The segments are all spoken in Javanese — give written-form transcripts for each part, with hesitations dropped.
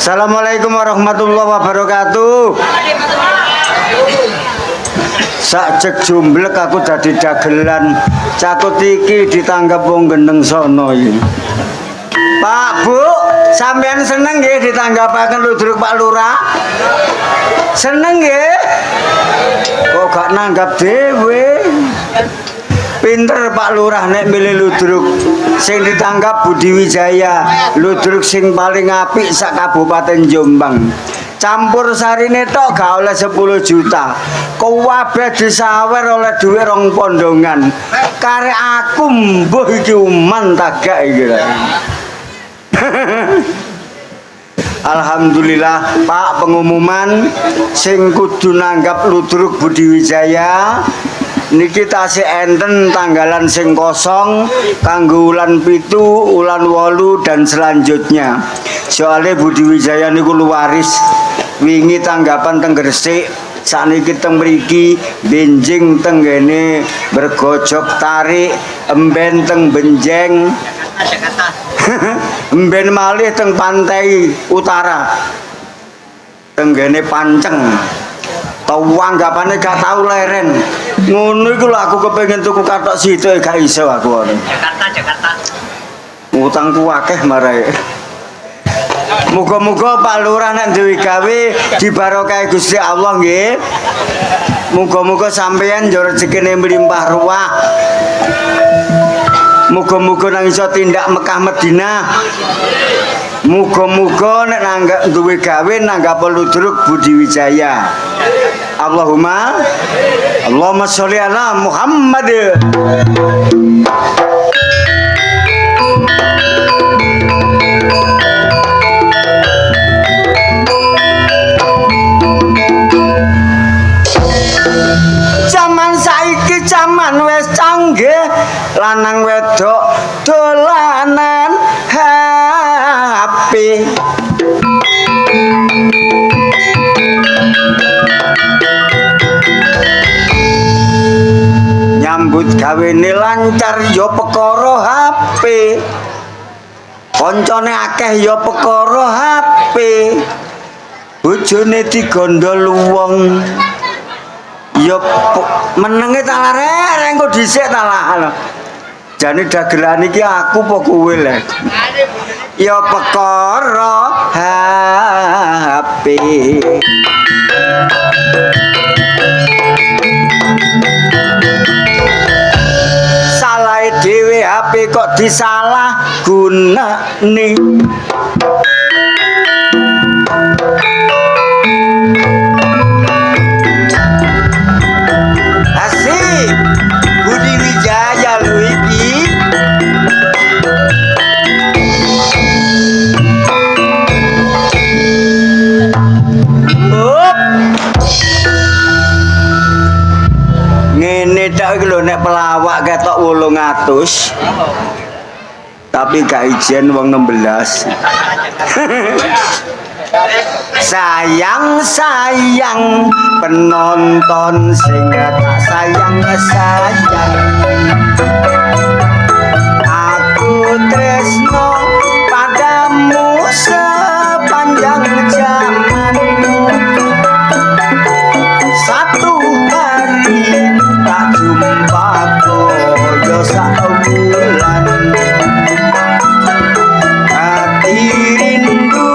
Assalamualaikum warahmatullahi wabarakatuh. Sak cek jumblek aku dadi dagelan. Catut iki ditanggap wong gendeng sono iki. Pak, Bu, sampean seneng nggih ditanggapaken ludruk Pak Lurah? Seneng nggih? Kok gak nanggap dhewe? Pinter Pak Lurah nek milih ludruk sing ditanggap Budi Wijaya, ludruk sing paling apik sak Kabupaten Jombang. Campur sarine tok gak oleh 10 juta. Kabeh disawer oleh dhuwit 2 pondongan. Karek aku mbuh iki uman tagak iki. Alhamdulillah Pak, pengumuman sing kudu nanggap ludruk Budi Wijaya niki tasih enten tanggalan sing kosong kanggo ulan 7, ulan 8 dan selanjutnya. Soale Budi Wijaya niku luwaris wingi tanggapan teng Gresik, sakniki teng mriki benjing teng ngene bergojok tarik, emben teng Benjeng. Emben malih teng pantai utara. Teng ngene Panceng. Tanggapane gak tau leren. Ngono iku lho aku kepengin tuku kathok sithik gak iso aku. Jakarta. Utangku akeh marae. Muga-muga Pak Lurah nek duwe gawe dibarokahi Gusti Allah nggih. Muga-muga sampeyan yo rezekine mlimpah ruah. Muga-muga nang iso tindak Mekah Madinah. Muga-muga nek nanggap duwe gawe nanggap ludruk Budi Wijaya. Allahumma sholli ala Muhammad. Zaman saiki zaman wis canggih, lanang wedok dolanan HP. Nyambut gawene lancar ya perkara HP. Koncone akeh ya perkara HP. Bojone digondol wong ya menenge ta lareng kok dhisik ta lah. Jane dagelan iki aku apa kowe le? Ya perkara HP. Salahe dhewe HP kok disalah gunane. Budi Wijaya lho iki. Ngene tok iki lho nek pelawak ketok 800. Tapi gak ijen wong 16. Sayang penonton sing tak sayang aku tresno padamu sepanjang zaman. Satu hari tak jumpa koyo sak bulan. Hati rindu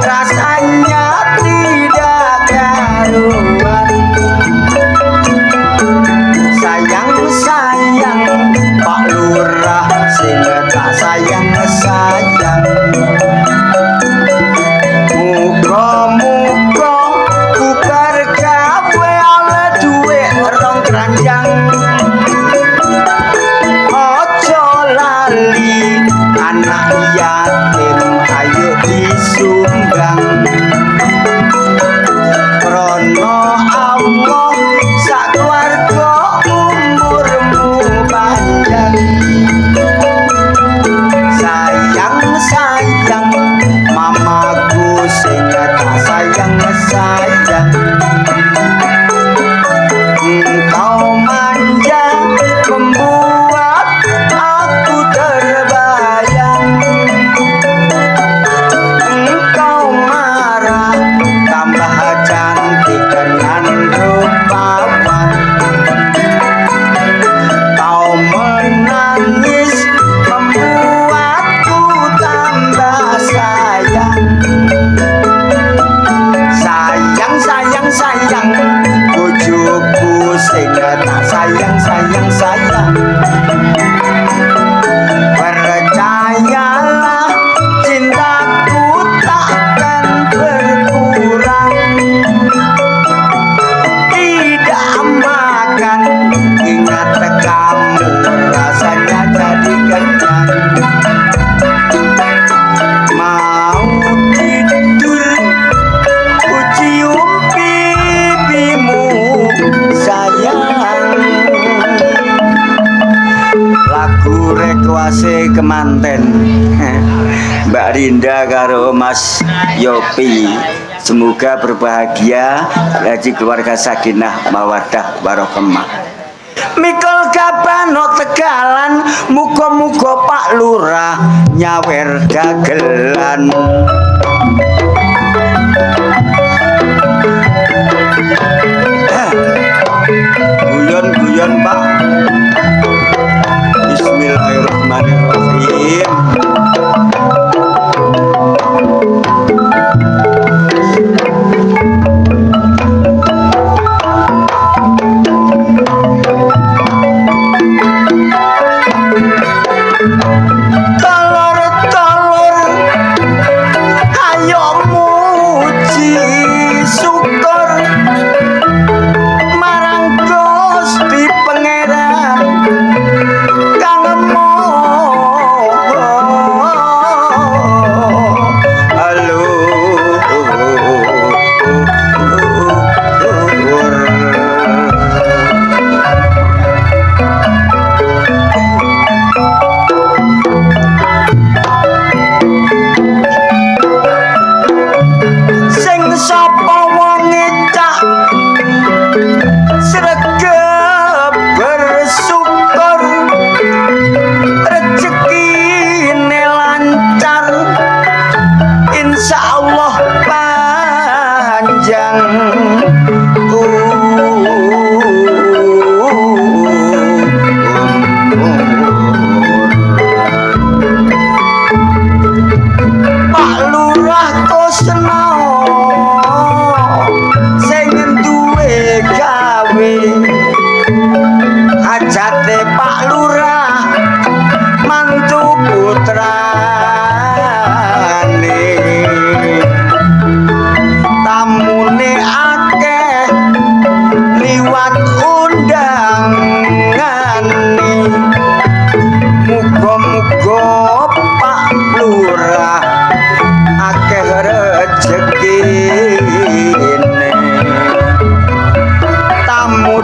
rasanya tidak karuan. Sayang Pak Lurah sing tak sayang. Muga-muga bubar gawe oleh dhuwit 2 keranjang. Ojo lagu requase kemanten Mbak Rinda karo Mas Yopi. Semoga berbahagia haji keluarga sakinah mawaddah warohmah. Mikul kabano Tegalan, muga-muga Pak Lurah nyawer dagelan. Guyon-guyon Pak. Bismillahirrahmanirrahim.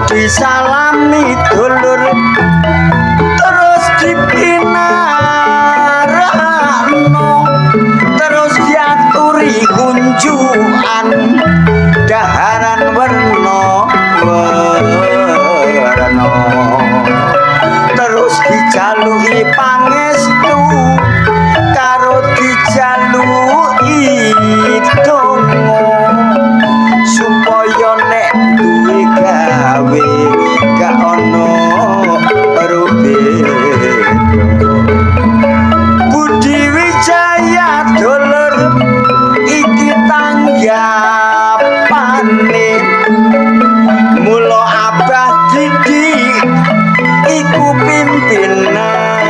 Disalami dulur terus dipinarakno, terus diaturi kunjukan daharan werna terus dijaluki pangestu karo dijaluki donga supaya nek duwe gawe gak ono rubeda. Budi Wijaya dulur iki tanggapane, mula Abah Didi iku pimpinane.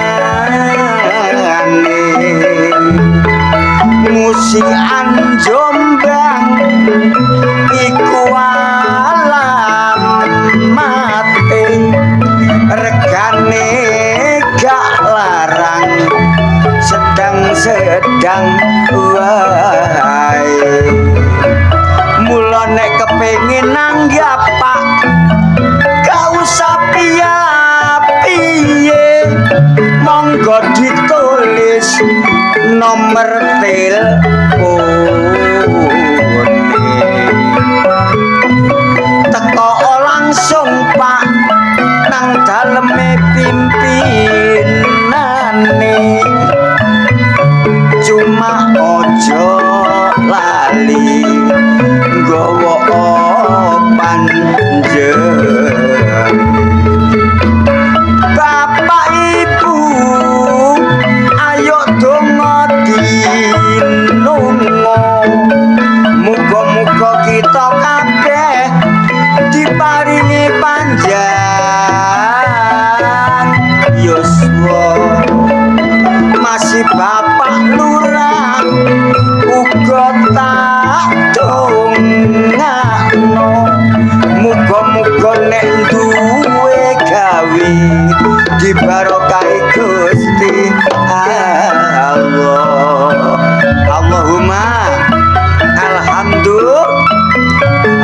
Musikan Jombang iku alamate, regane gak larang, sedang-sedang wae. Mula nek kepengin nanggap Pak gak usah piye-piye, monggo ditulis nomor telepone. Teko langsung Pak nang daleme pimpinane, cuma ojo lali nggawa panjenengan. Bapak Ibu ayo donga dinunga, muga-muga kita kabeh diparingi panjang yuswa. Masih Bapak Lurah uga tak dongakno, muga-muga nek duwe gawe dibarokahi Gusti Allah. Allahumma alhamdulillah.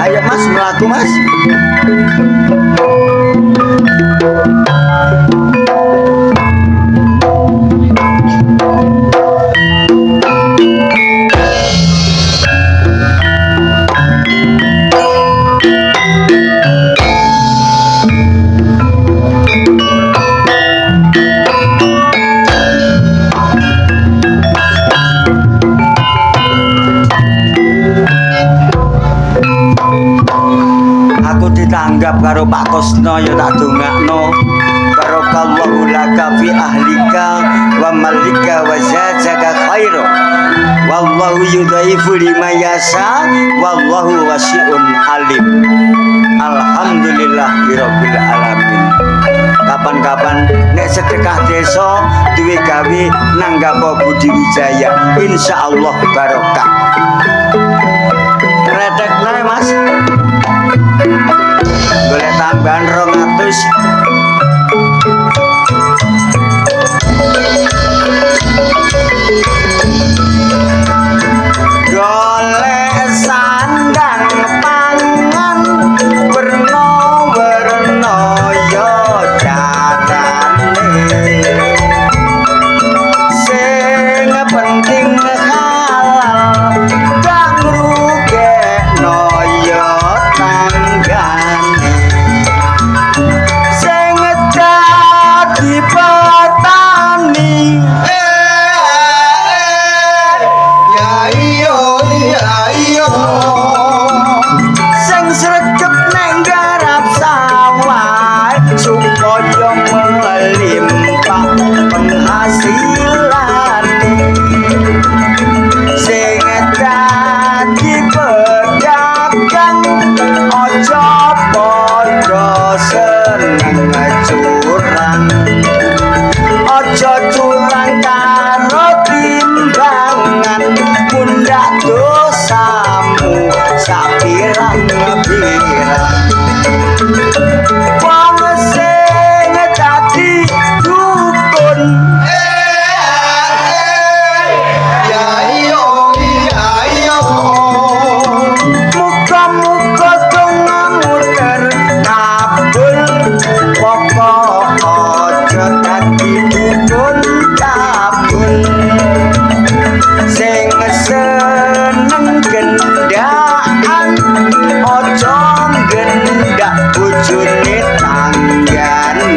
Ayo Mas, melaku Mas. amalika wa zadzaka khaira wallahu yudhaifu liman yasha wallahu wasi'un alim. Alhamdulillahirabbil alamin. Kapan-kapan nek sedekah desa duwe gawe nanggapo Budi Wijaya insyaallah barokah. Redek nae Mas. Boleh tambahan 200. Golek sandang pangan werna-werna ya carane sing penting halal gak ngrugekno ya tanggane sing dadi petani sing sregep neng garap sawah supaya melimpah penghasilan sing dadi pedagang ojo padha seneng curang ojo curang karo timbangan mundak dosamu sapirang-pirang wong sing dadi dukun muga-muga dongamu terkabul pokok ojo dadi dukun cabul sing seneng gendaan ojo gendak bojone tanggane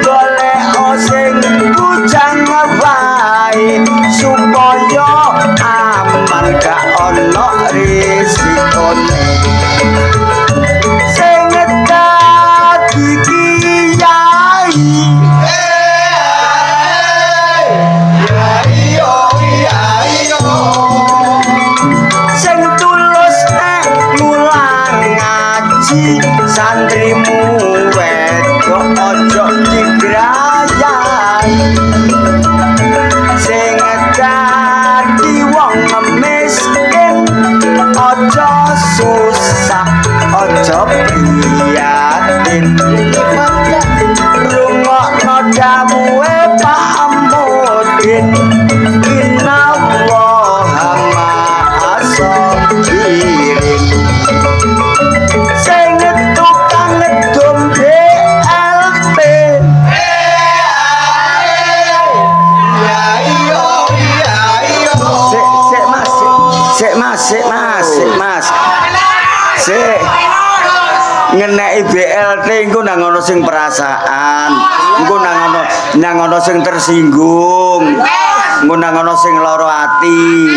golek sing bujang wae supaya aman gak ono risikone sing dadi kiai sing tulus mulang ngaji santrimu wedok ojo digrayai sing dadi wong miskin ojo susah ojo prihatin rungokno dawuhe Pak Mudin innallaha ma'as-sabirin sing tukang ngedum BLT Sik mas ngeneki BLT engko nang ana sing perasaan engko nang ana sing tersinggung engko nang ana sing lara ati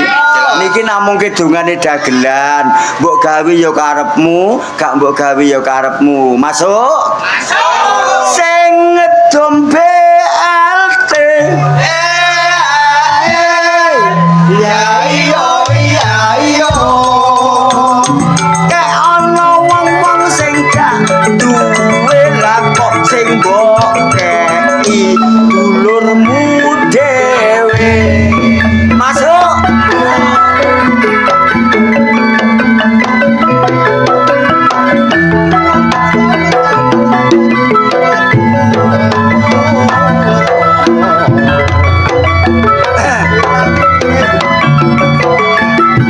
niki namung kidungane dagelan mbok gawe ya karepmu gak mbok gawe ya karepmu masuk sing ngedom BLT ya iya kek ana wong-wong sing gak duwe lah kok sing mbok kei dulurmu dhewe masuk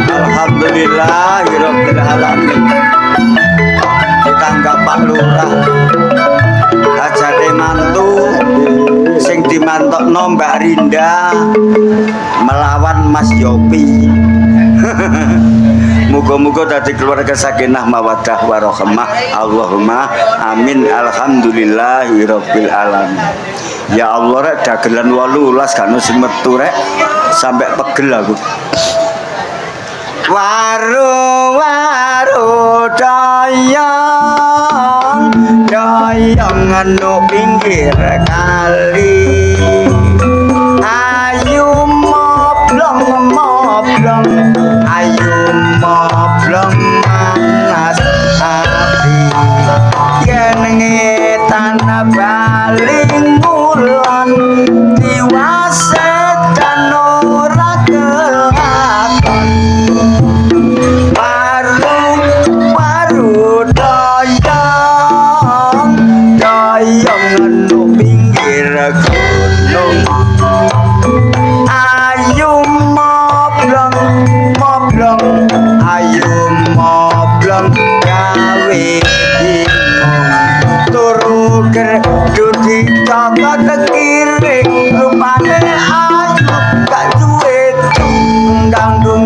Alhamdulillahirabbil alamin. Ditanggap Pak Lurah. Ajane mantu sing dimantokno Mbak Rinda melawan Mas Yopi. Muga-muga dadi keluarga sakinah mawaddah warahmah. Allahumma amin. Alhamdulillahirabbil alamin. Ya Allah rek dagelan 18 kan sing metu rek sampai pegel aku. Waru doyong anu pinggir kali gunung ayu moblong ayu moblong gawe bingung turu gerdu dicokot kiring rupane ayu gak duwe dung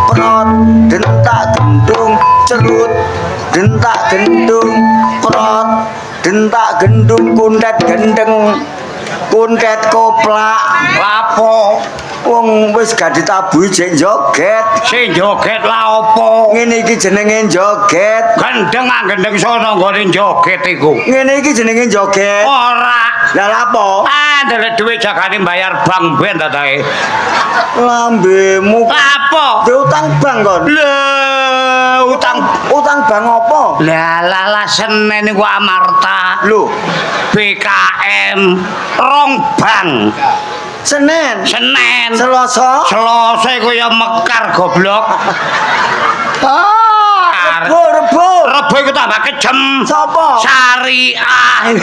prot dentak gendung cerut dentak gendung prot dentak gendung kundet gendeng kundet koplak lapo wong wis gak ditabuhi jek joget sing joget la opo ngene iki jenenge joget gendeng gendeng sono nggone joget iku ngene iki jenenge joget ora lah lapo ndelok dhuwit jagane bayar bank ben ta tae lambemu lapo utang bank kon lho utang bank apa lah Senin iku Amarta lho BKM rong bank Senin Selasa iku ya mekar goblok Rebo iku tambah kejem sapa syariah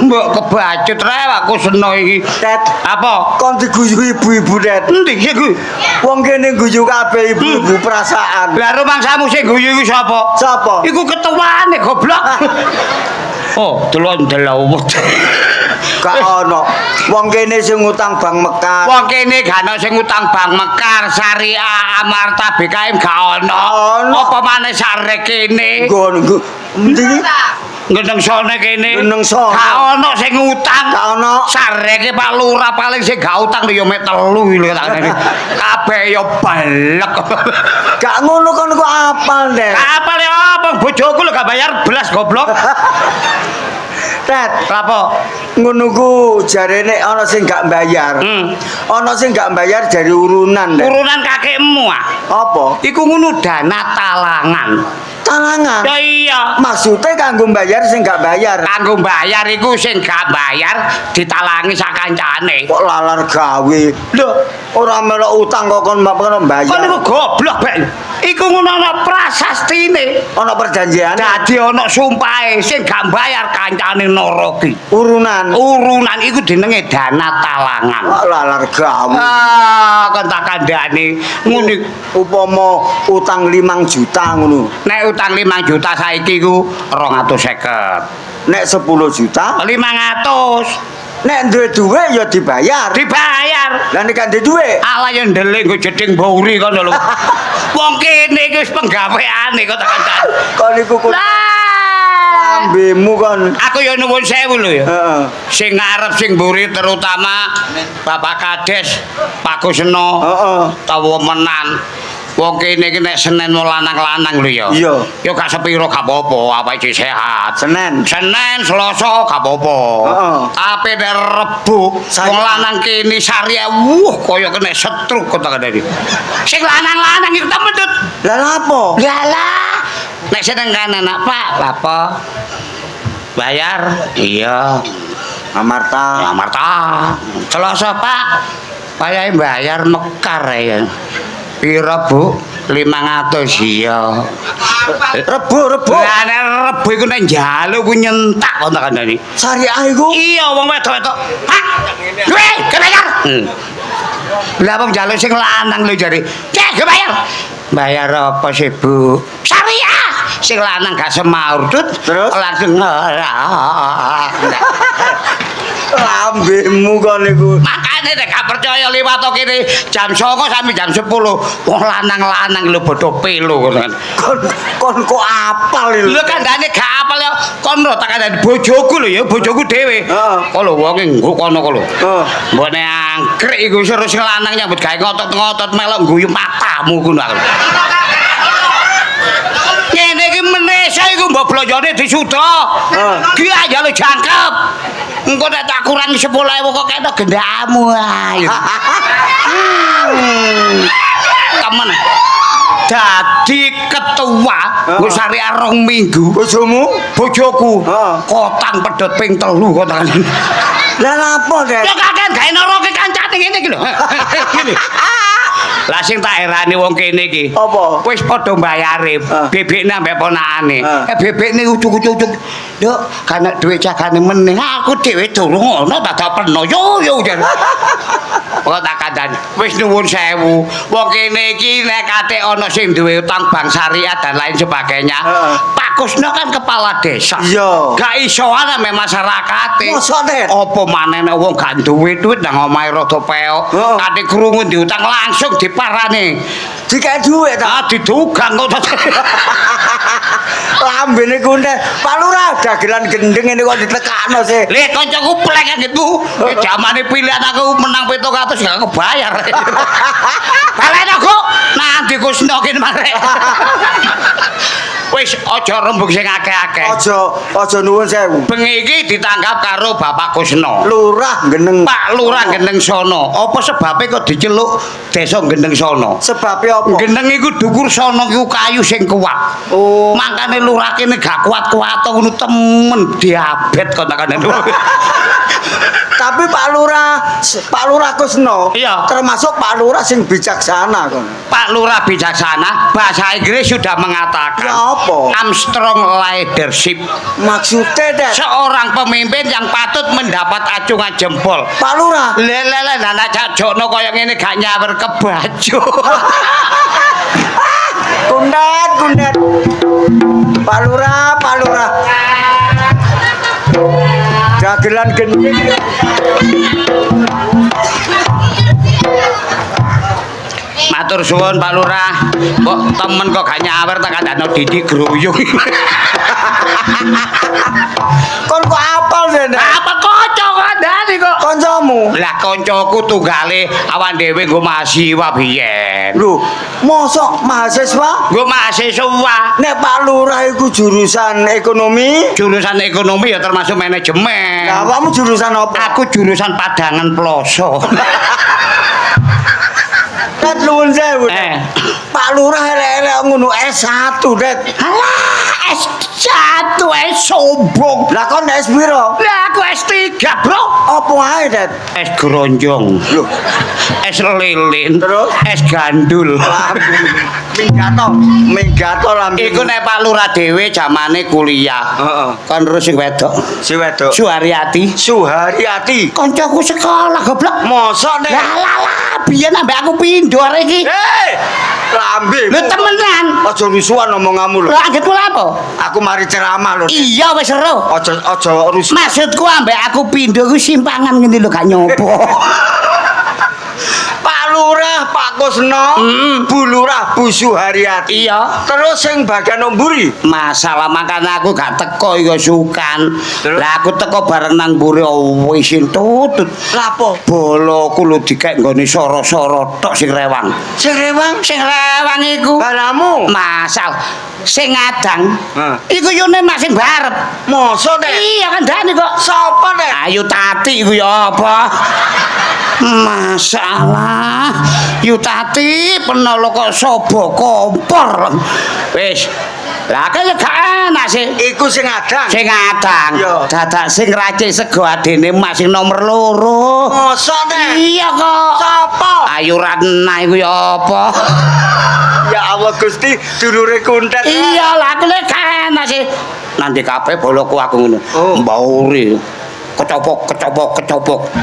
mbok kebacut rek aku seno iki Tet apa kon diguyu ibu-ibu Tet endi sih ku wong kene guyu kabeh ibu-ibu perasaan lah rumangsamu sing guyu iku sapa iku ketuane goblok oh delok gak ono wong kene sing utang bank mekar wong kene gak ono sing utang bank mekar syariah Amarta BKM gak ono apa maneh sarek kene endi gendeng sone kene gendeng sone gak ono sing utang gak ono sareke Pak Lurah paling sing gak utang ya mek 3 lho takane kabeh ya balek gak ngono kon kok apal Nek apal ya apa bojoku lho gak bayar belas goblok Tet lapo ngono ku jarene ana sing gak bayar ana sing gak bayar dari urunan Nek urunan kakekmu apa iku ngono dana talangan ya iya maksudnya kanggo bayar sing gak bayar kanggo bayar iku sing gak bayar ditalangi sak kancane kok lalar gawe lho ora melok utang kok kon bayar kon iku goblok Bek iku ngono ana prasastine ana perjanjian dadi ana sumpahe sing gak bayar kancane noroki urunan iku jenenge dana talangan kok lalar gawe kon tak kandhani ngono upama utang 5 juta ngono nek utang 5 juta saiki ku 250 nek 10 juta 500 nek duwe dhuwit ya dibayar lah nek gak duwe ala yang ndelik nggo jeding mburi kono lho wong kene iki wis penggaweane kok tak kandhani kon niku lambemu kon aku ya nuwun sewu lho ya heeh sing ngarep sing mburi terutama Bapak Kades Pak Kusno heeh tawa menan wong kene iki nek Senin mau lanang-lanang lho ya. Iya. Ya gak sepiro gak apa-apa, awake sehat. Senin, Selasa gak apa-apa. Heeh. Tapi nek Rebo wong lanang kene sari kaya kena stroke kok tak ada. Sing lanang-lanang iku tak medhut. Lah lapo? Lah nek seneng kanan Pak, lapo? Bayar? Iya. Amarta. Selasa Pak. Payahe bayar mekar ya. Pira Bu? 500 iya. Rebo. Lah nek Rebo iku nek njaluk ku nyentak kok tak kandhani. Syariah iku? Iya wong wedok-wedok. Pak. Duwe, kebayar. Lah wong njaluk sing lanang lho jare. Cek kebayar. Bayar apa sih Bu? Syariah. Sing lanang gak semaur tut. Terus langsung lambemu kon niku. Makane nek gak percaya liwat kene jam 09.00 sampai jam 10 wong lanang-lanang lho bodho pelo ngono. Kon kok apal lho. Lho kandhane gak apal ya kon lho tak kandhani bojoku lho ya bojoku dhewe. Heeh. Kok lho wong nggo kono kok lho. Heeh. Mbone angkrek iku terus sing lanang nyambut gawe ngotot-ngotot melok guyu matamu ngono aku. Ngene iki menesa iku mbok blonjone disuda. Ki aja lho jangkep. Engko nek tak kurangi 10.000 kok ketok gendamu ae. Temen. Dadi ketua nggo syariah 2 minggu. Bojoku. Kotang pedhot ping 3 kok tak. Lah lapo, Dek? Ya kakek gawe noroke kancane ngene iki lho. Ngene. Lah sing tak herani wong kene iki. Apa? Wis padha mbayare bebekne ambek ponakane. Bebekne ucuk-ucuk. Nduk, kan dhuwit cagane meneh. Aku dhewe durung ono tak peno. Yo jan. Kok tak kandhani. Wis nuwun sewu. Wong kene iki nek kate ana sing duwe utang bank syariah dan lain sebagainya. Pak Kusno kan kepala desa. Iya. Gak isoan ame masyarakate. Mosok, Det? Apa maneh nek wong gak duwe duit nang omahe rada peok. Kate krungu diutang langsung diparani. Dikek dhuwit ta. Didugang kok. Lambene kuntet. Pak Lurah dagelan gendeng ngene kok ditekakno sih. Le kancaku plek gitu. Jamane pilihan aku menang 700 gak kebayar. Balen aku nanti Kusno kene marek. Wis aja rembug sing akeh-akeh. Aja nuwun sewu. Bengi iki ditanggap karo Bapak Kusno. Lurah geneng. Pak Lurah Gendeng Sono. Apa sebabe kok diceluk Desa Gendeng Sono? Sebabe apa? Gendeng iku dukur sono iku kayu sing kuat. Oh. Mangkane lurah kene gak kuat-kuat ngono temen diabet kok takane. Tapi Pak Lurah Kusno Iya. termasuk Pak Lurah sing bijaksana kon. Pak Lurah bijaksana, bahasa Inggris sudah mengatakan Ya apa? Armstrong leadership. Maksudnya Det, Seorang pemimpin yang patut mendapat acungan jempol. Pak Lurah. Lele anak cak jokno kaya ngene gak nyawer ke baju. Kundet. Pak Lurah. Dagelan gendeng. Matur suwun Pak Lurah. Kok temen kok gak nyawer tak kandhano Didi Gruyung. Kon kok apal sih, Det? Apa kanca kandhani kok? Kancamu. Lah kancaku tunggale awan dhewe nggo mahasiswa biyen. Lho, mosok mahasiswa? Nggo mahasiswa. Nek Pak Lurah iku jurusan ekonomi. Jurusan ekonomi ya termasuk manajemen. Lah, kamu jurusan apa? Aku jurusan padangan ploso. Kat nuwun sewu. Pak Lurah elek-elek ngono S1, Det. Alah, S1 sombong. Lah kon S piro? Lah aku S3, Bro. Apa ae, Det? Es gronjong. Lho, Es lilin. Terus? Es gandul. minggato lambe. Iku nek Pak Lurah dhewe zamane kuliah. Heeh. Kon terus sing wedok. Si wedok. Suharyati. Suharyati. Kancaku sekolah goblok. Mosok, Det? Lah, biyen ambek aku pindho arek iki. Lambe. Lho temenan. Aja rusuhan omonganmu lho. Lho anggitmu lha apa? Aku mari ceramah lho. Iya wis seru. Aja rusuh. Maksudku ambek aku pindho ku simpangan ngene lho gak nyopo. Pak Lurah, Pak Kusno, Bu Lurah, Bu Suharyati. Iya. Terus sing bagian mburi. Masalah makanya aku gak teko ya sukan. Terus? Lah aku teko bareng nang mburi wis tutut. Lapo? Boloku lho dikek nggone soro-soro tok sing rewang. Sing rewang Sing rewang iku baramu. masal sing ngadang. Heeh. Iku yone mak sing barep. Mosok, Det? Iya kan Dani kok. Sapa, Det? Ayu Tati iku ya apa? Masalah Yu Tati penolo kok sobo kompor. Wis. Lah kaya gak enak sih. Iku sing adang. Sing ngadang. Iya. Dadak sing racik sego adene mak sing nomor 2. Mosok, Det? Iya kok. Sapa? Ayu Ratna iku ya apa? Ya Allah Gusti, dulure kuntet. Iya lah aku lek gak enak sih. Nanti kabeh boloku aku ngono. Oh. Mbauri. Kecopok.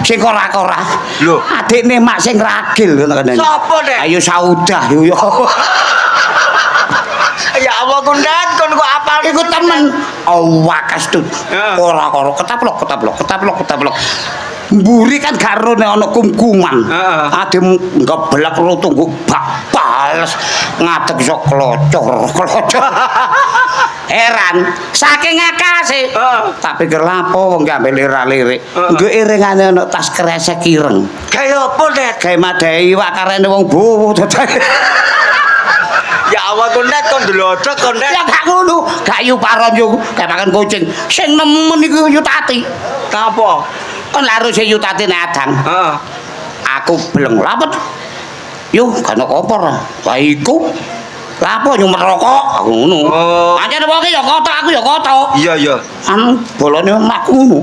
Sing ora-ora. Lho. Adikne mak sing ragil ngono kan. Sapa, Det? Ayo Saudah iku ya. Ya Allah kuntet, kon kok apal? Iku temen. Wakas tut. Heeh. Ora-ora ketaplok. Mburi kan gak rone ana kumkuman. Heeh. Adem ngeblak lu tunggu bak bales ngadeg iso klocor. Heran, saking akase. Tak pikir lapo wong ambek lirik-lirik. Nggo iringane ana tas kresek ireng. Kaya apa, Det? Gawe madai wakarene wong bowo. Ya Allah kuntet kon delodok kuntet. Ya gak ngono, gak yu paron yo kayak makan kucing. Sing nemen iku Yu Tati. Napa? Kon larus Yu Tati nadang. Heeh. Aku beleng lapet. Yo, kan kompor. Lah iku. Lapo nyumet rokok aku ngono. Oh. Pancen wong ya kotok, aku ya kotok. Iya. Anu bolone makku ngono.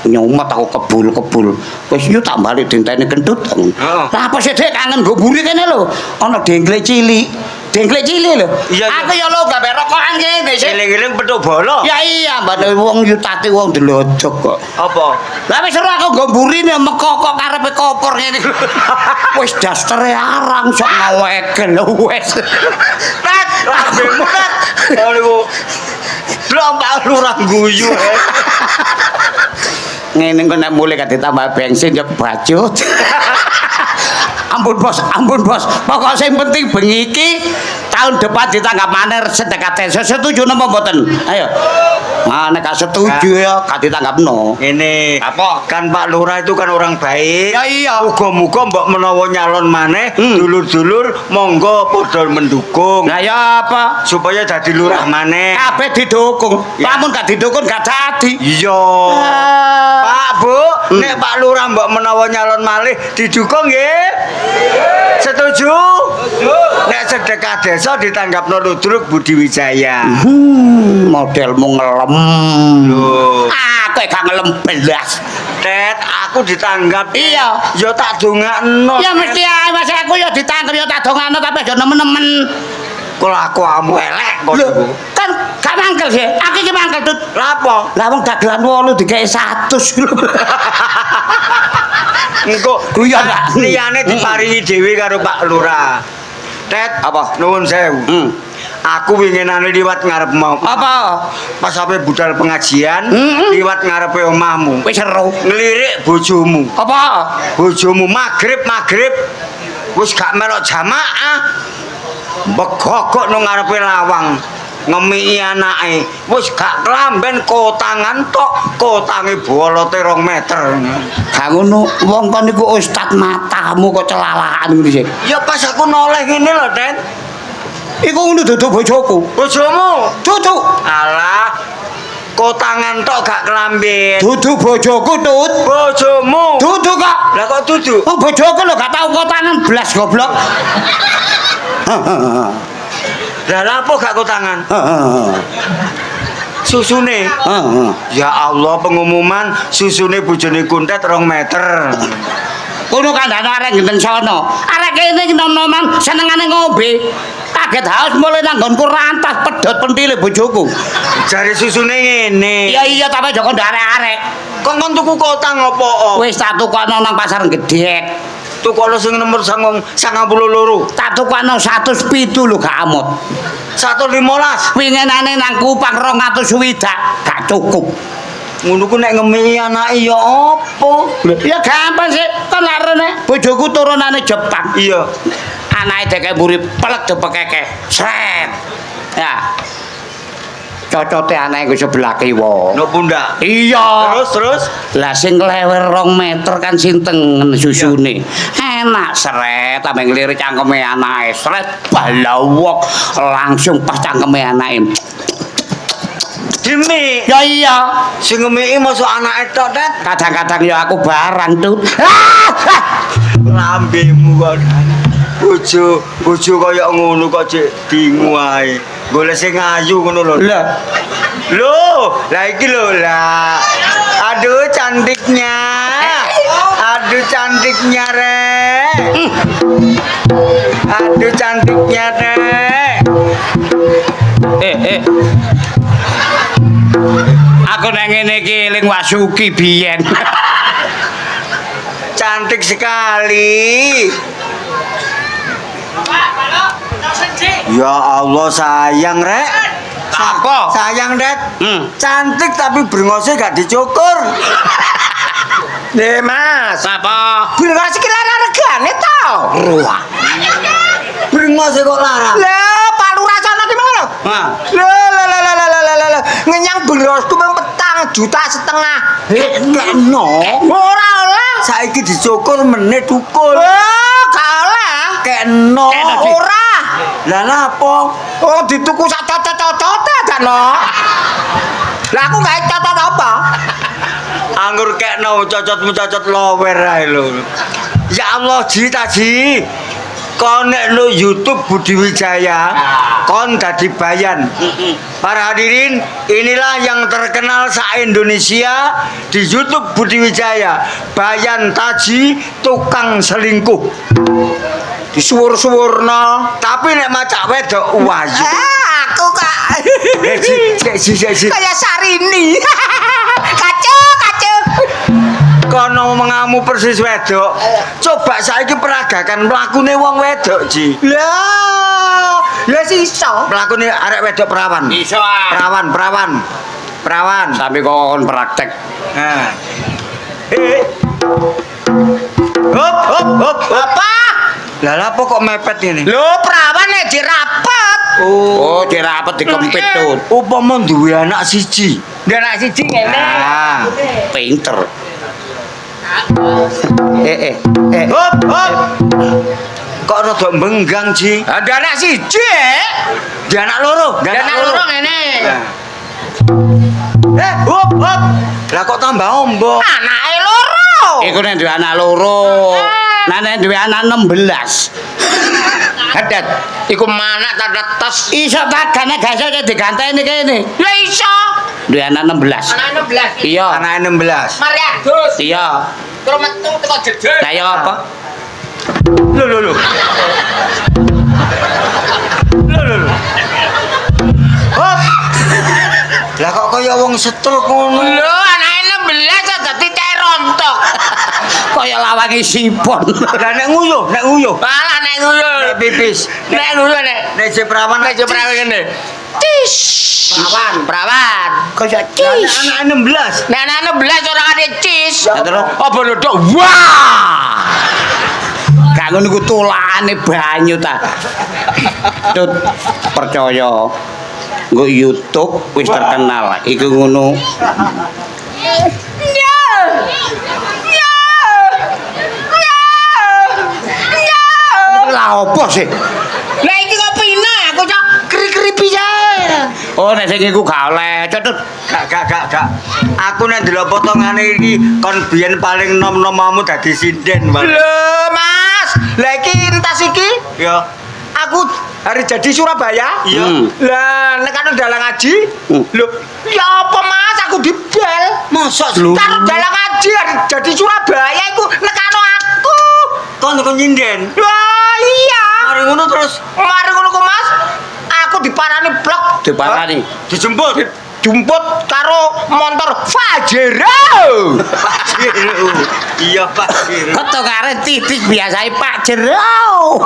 nyumet aku kebul wis yo tak balik dinteni kentut lah apa sih dek kangen nggo mburi kene lho ana dengklek cilik lho aku ya lo gawe rokokan kene sih eling-eling petuk bola ya iya mbane wong yutate wong delodok kok apa lah wis ora aku nggo mburi mekokok karepe kopor ngene wis dastere arang sok ngaweke lho wis tat lambemu tat lho Pak Lurah guyu ngene kok nek mulai kan ditambah bensin ya bacut ampun bos pokok sing penting bengi iki tahun depan ditanggap maneh sedekat setuju napa mboten ayo nek setuju ya gak ditanggapno ini apa kan Pak Lurah itu kan orang baik ya iya muga-muga mbok menawa nyalon maneh dulur-dulur monggo padha mendukung lah ya apa supaya dadi lurah maneh kabeh didukung lamun gak didukung gak dadi iya Pak Bu nek Pak Lurah mbok menawa nyalon malih didukung nggih setuju nek sedekah desa ditanggapno Ludruk Budi Wijaya modelmu ngelem lho aku gak ngelem belas Tet aku ditanggap iya ya tak dongakno ya mesti ae mas aku ya ditanggap ya tak dongakno tapi aja nemen-nemen kelakuanmu elek kok lho kan gak mangkel sih aku iki mangkel tut lapo lah wong dagelan 8 dikei 100 lho engko guyon gak liyane diparingi dhewe karo Pak Lurah Tet apa nuwun sewu aku winginane liwat ngarep mau apa pas sampe budal pengajian liwat ngarepe omahmu wis seru ngelirik bojomu apa bojomu maghrib wis gak melok jamaah begogok nang ngarepe lawang ngemiki anake wis gak klamben kotangan tok kotange bolote 2 meter gak ngono wong kon niku ustad matamu kok celalakan ngono sih ya pas aku noleh ngene lho Tet iku ngono duduk bojoku bojomu duduk alah kotangan tok gak klamben duduk bojoku tut bojomu duduk kok lah kok duduk oh bojoku lho gak tau kotangan blas goblok lah apa gak kotangan susune ya Allah pengumuman susune bojone Kuntet 2 meter kono kandhane arek ngenten sono arek kene nom-noman senengane ngombe kaget haus mulai nanggonku rantas pedhot pentile bojoku jare susune ngene iya tapi aja kon arek-arek kon tuku kotang opo wis tak tukokno nang pasar gedhek tukokno sing nomor 92 tak tukokno 107 lho gak amot 115 winginane nang Kupang 200 swidak gak cukup ngono ku nek ngemi anake ya apa ya gampang sih kan larene bojoku turunane Jepang iya anake deke mburi pelek depekeke sret ya cocote anake sebelah kiwa no pundak iya terus lah sing lewer 2 meter kan sinten susune enak sret ambek ngelirik cangkeme anake sret balawok langsung pas cangkeme anake Demi ya iya sing ngemi masuk anake tok Tet kadang-kadang ya aku barang tuh lambemu kok bojo kaya ngono kok cek dingu ae golek sing ayu ngono lho lah iki lho lah aduh cantiknya Rek aduh cantiknya Rek aku nang ngene iki eling Wasuki biyen cantik sekali ya Allah sayang Rek apa sayang Ret cantik tapi brengose gak dicukur Mas apa brengose ki larang regane to ruah brengose kok larang lah Pak Lurah sono ki ngono lah ngenyang brengosku mung 4,5 juta no ora oleh saiki dicukur menit tukul kalah keno ora lah napa oh dituku sak cocot-cocot aja no lah aku gak cocot apa anggur kekno cocotmu cocot lower ae lho ya Allah Ji kon nek no YouTube Budi Wijaya kon dadi bayan. Para hadirin, inilah yang terkenal se-Indonesia di YouTube Budi Wijaya. Bayan Taji tukang selingkuh. Disuwur-suwurna, tapi nek macak wedok wayu. Aku kak. Si. Kayak Sarini. Kacau. Kono mengamu persis wedok. Coba saiki peragakan mlakune wong wedok, Ji. Lah, ya iso. Mlakune arek wedok perawan. Iso ah. Perawan. Sampai kon praktek. Nah. Hop. Apa? Lah apa kok mepet ini? Lho, perawan nek dirapet. Oh, dirapet dikempit tuh. Upama duwe anak siji. Dia anak siji ngene. Nah. Pinter. Hop. Kok rada mbenggang, Ji? Ada anak siji. Dia anak loro. Dia anak loro ngene. Hop. Lah kok tambah ombo? Anake loro. Iku nek duwe anak loro. Nah nek duwe anak 16. Hadat. Iku manak tanda tes. Iso tagane gak iso diganteni kene. Ya iso. Duwe anak 16. Anak 16. Iya. Anake 16. Mari adus. Iya. Terus metu teko jejer. Lah ya apa? Lho. Hop. Lah kok kaya wong setruk ngono. Lho, anake 16 kok dadi cek rontok. Kaya lawange sipon. Lah nek nguyuh. Malah nek nguyuh. Nek pipis. Nek nguyuh nek. Nek si perawan. Nek jek perawan ngene. Cis. Perawan. Kaya Anak 16. Nek anak 16 ora kate cis. Terus? Apa lodok? Wah. gak ngono iku tulane banyu ta. Tut percaya. Nggo YouTube wis terkenal. Iku ngono. Lah opo sih? Lah iki kok pina aku cok kri-kri piye. Oh nek sing iku gak oleh, Cetut. Gak. Aku nek ndelok potongane iki kon biyen paling nom-nomamu dadi sinden, Mas. Lho, Mas. Lah iki entas iki Ya. aku hari jadi Surabaya. Iya. Lah nek kan dalang ngaji. Lho, ya apa Mas aku dibel. Mosok Karo dalang ngaji hari jadi Surabaya iku nekano aku. kon nyinden. Wah, iya. Mari ngono terus Mari ngono ku Mas. Aku diparani blok. Diparani. dijemput. Jemput karo motor Fajero. Iya, Pak. Ketokare titik biasae Pak Jero.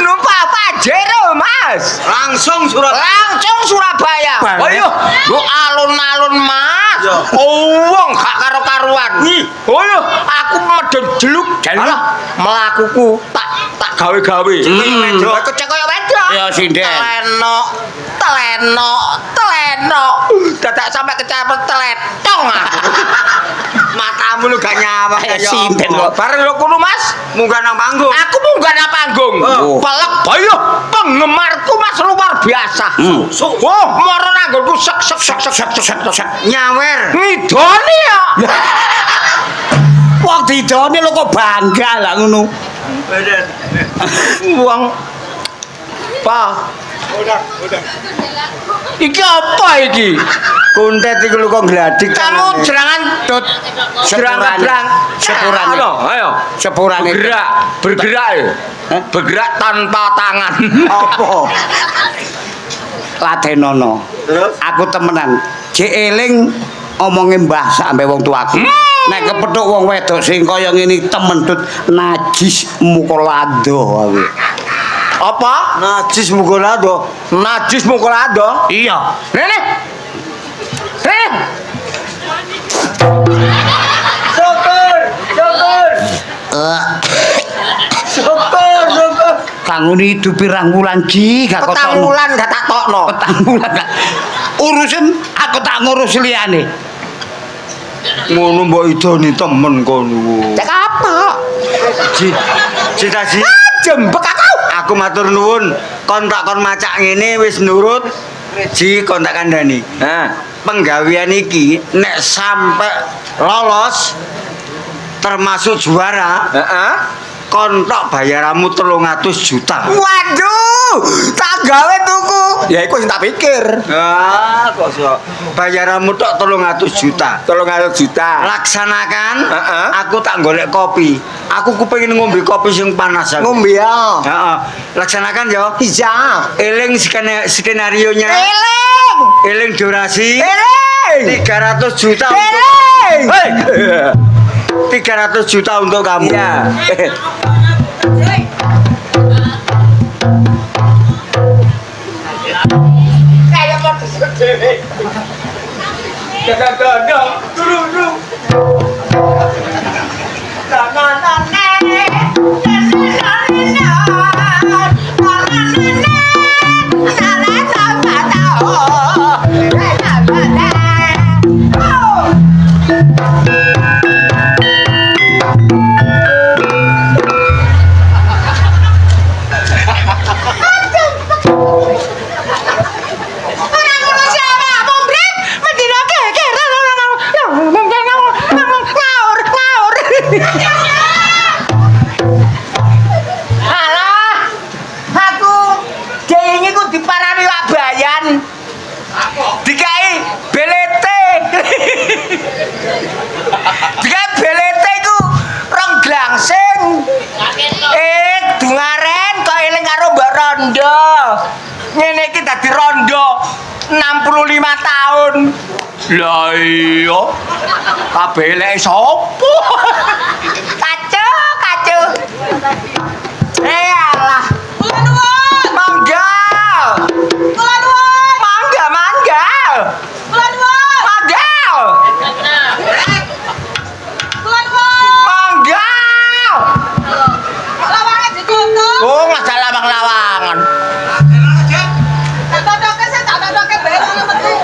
Numpak Fajero, Mas. Langsung surat. Langsung Surabaya. Bang, Oh iya, lu alun-alun Mas. Iya. Oh, wong gak karo-karuan. Wih. Oh iya, aku medhot jeluk. Alah, melakuku tak gawe-gawe. Wedok. Kecek koyo wedok. Ya, sinden. Telenok. Dadak sampai kecepet teletong aku. Matamu lu gak nyawa Kayak sinden kok. Bareng lho kuno Mas. Munggah nang panggung. Aku munggah nang panggung. Oh. Pelek boyo penggemarku Mas luar biasa. Oh, moro nanggonku sek. Nyawer. Ngidoni ya. Wong didone lho kok bangga lah ngono. Wong Pa. Iki apa iki? Kuntet iku lu kok gladik. Kamu jerangan dot Sepurane. Sepurane. Ayo. Sepurane. Bergerak ya. Bergerak tanpa tangan. Apa? Ladenono. Terus? Aku temenan. Jek eling omonge mbah sampe wong tuaku. Nek kepethuk wong wedok sing kaya ngene temen tut najis mukolado aku. Apa? Najis mugolado. Najis mukolado. Iya. Rene. Syukur. Kang ngene itu pirang wulan ji gak Petang wulan gak tak tokno. Petang wulan gak. Urusan aku tak ngurus liyane. Ngono mbok idoni temen kono. Cek apa? Cita-cita. Jembek aku. Aku matur nuwun, kon macak ngene wis nurut. Ji kon tak kandhani. Nah, penggawean iki nek sampe lolos termasuk juara, kontok bayaranmu 300 juta. Waduh, tak gawe tuku. Ya iku sing tak pikir. Ah, kok so. Bayaranmu tok 300 juta. 300 juta. Laksanakan, Heeh. aku tak golek kopi. Aku kepengin ngombe kopi sing panas aku. Ngombe ya. Heeh. Laksanakan yo. Iya. Eling skenario-nya. Eling. Eling durasi. Eling. 300 juta. Eling. Hei. 300 juta untuk kamu. Iya. Kayak mau dhewe. Dadah, turu. Alah, aku dhewe ku diparani wak bayan. Dikai belete. Dikai belete iku rong glangsing. Dungaren kok eling karo Mbak Rondo. Ngene iki dadi rondo 65 tahun. Lah iya. Kabeh eleke sapa? Kacau. Alah. Kula nuwun. Mangga. Kula nuwun. Mangga. Kula nuwun. Mangga. Kula nuwun. Mangga. Lawange ditutup. Oh, ngajak lawang-lawangan. Tak totoke bae kula metu.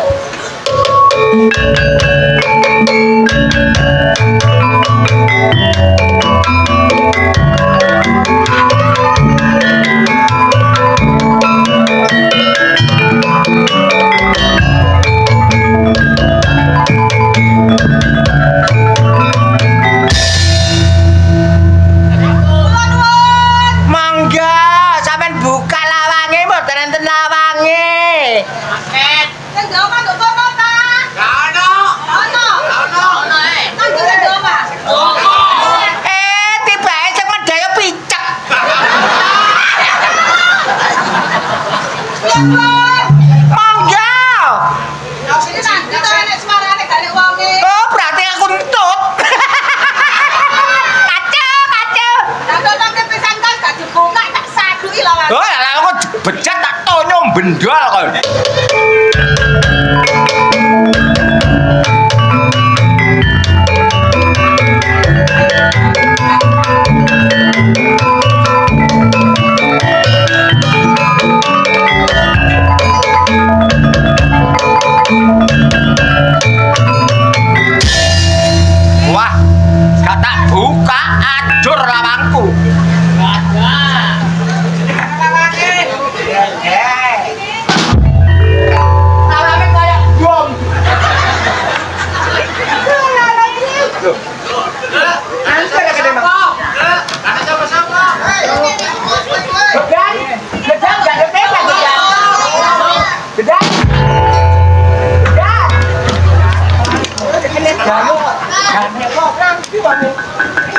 Kula nuwun. Mangga, sampean buka lawange mboten enten lawange. Sing jauh kan nduk kono ta? Ono. Nang ndi sing jauh, Pak? Tibae sing medhayo picek. Kula nuwun. Mangga. Iki nang ndi to nek semarane gale wonge. Oh, berarti aku entut. Kacau. Tak totoke pisan kas gak dibuka tak saduki lawange. Oh, ya aku bejat tak tonyo bendol kon. Wah, gak tak buka ajur lawangku. Lawange kayak bom. Antar ya gede mah. Gedang gak ada tega gedang.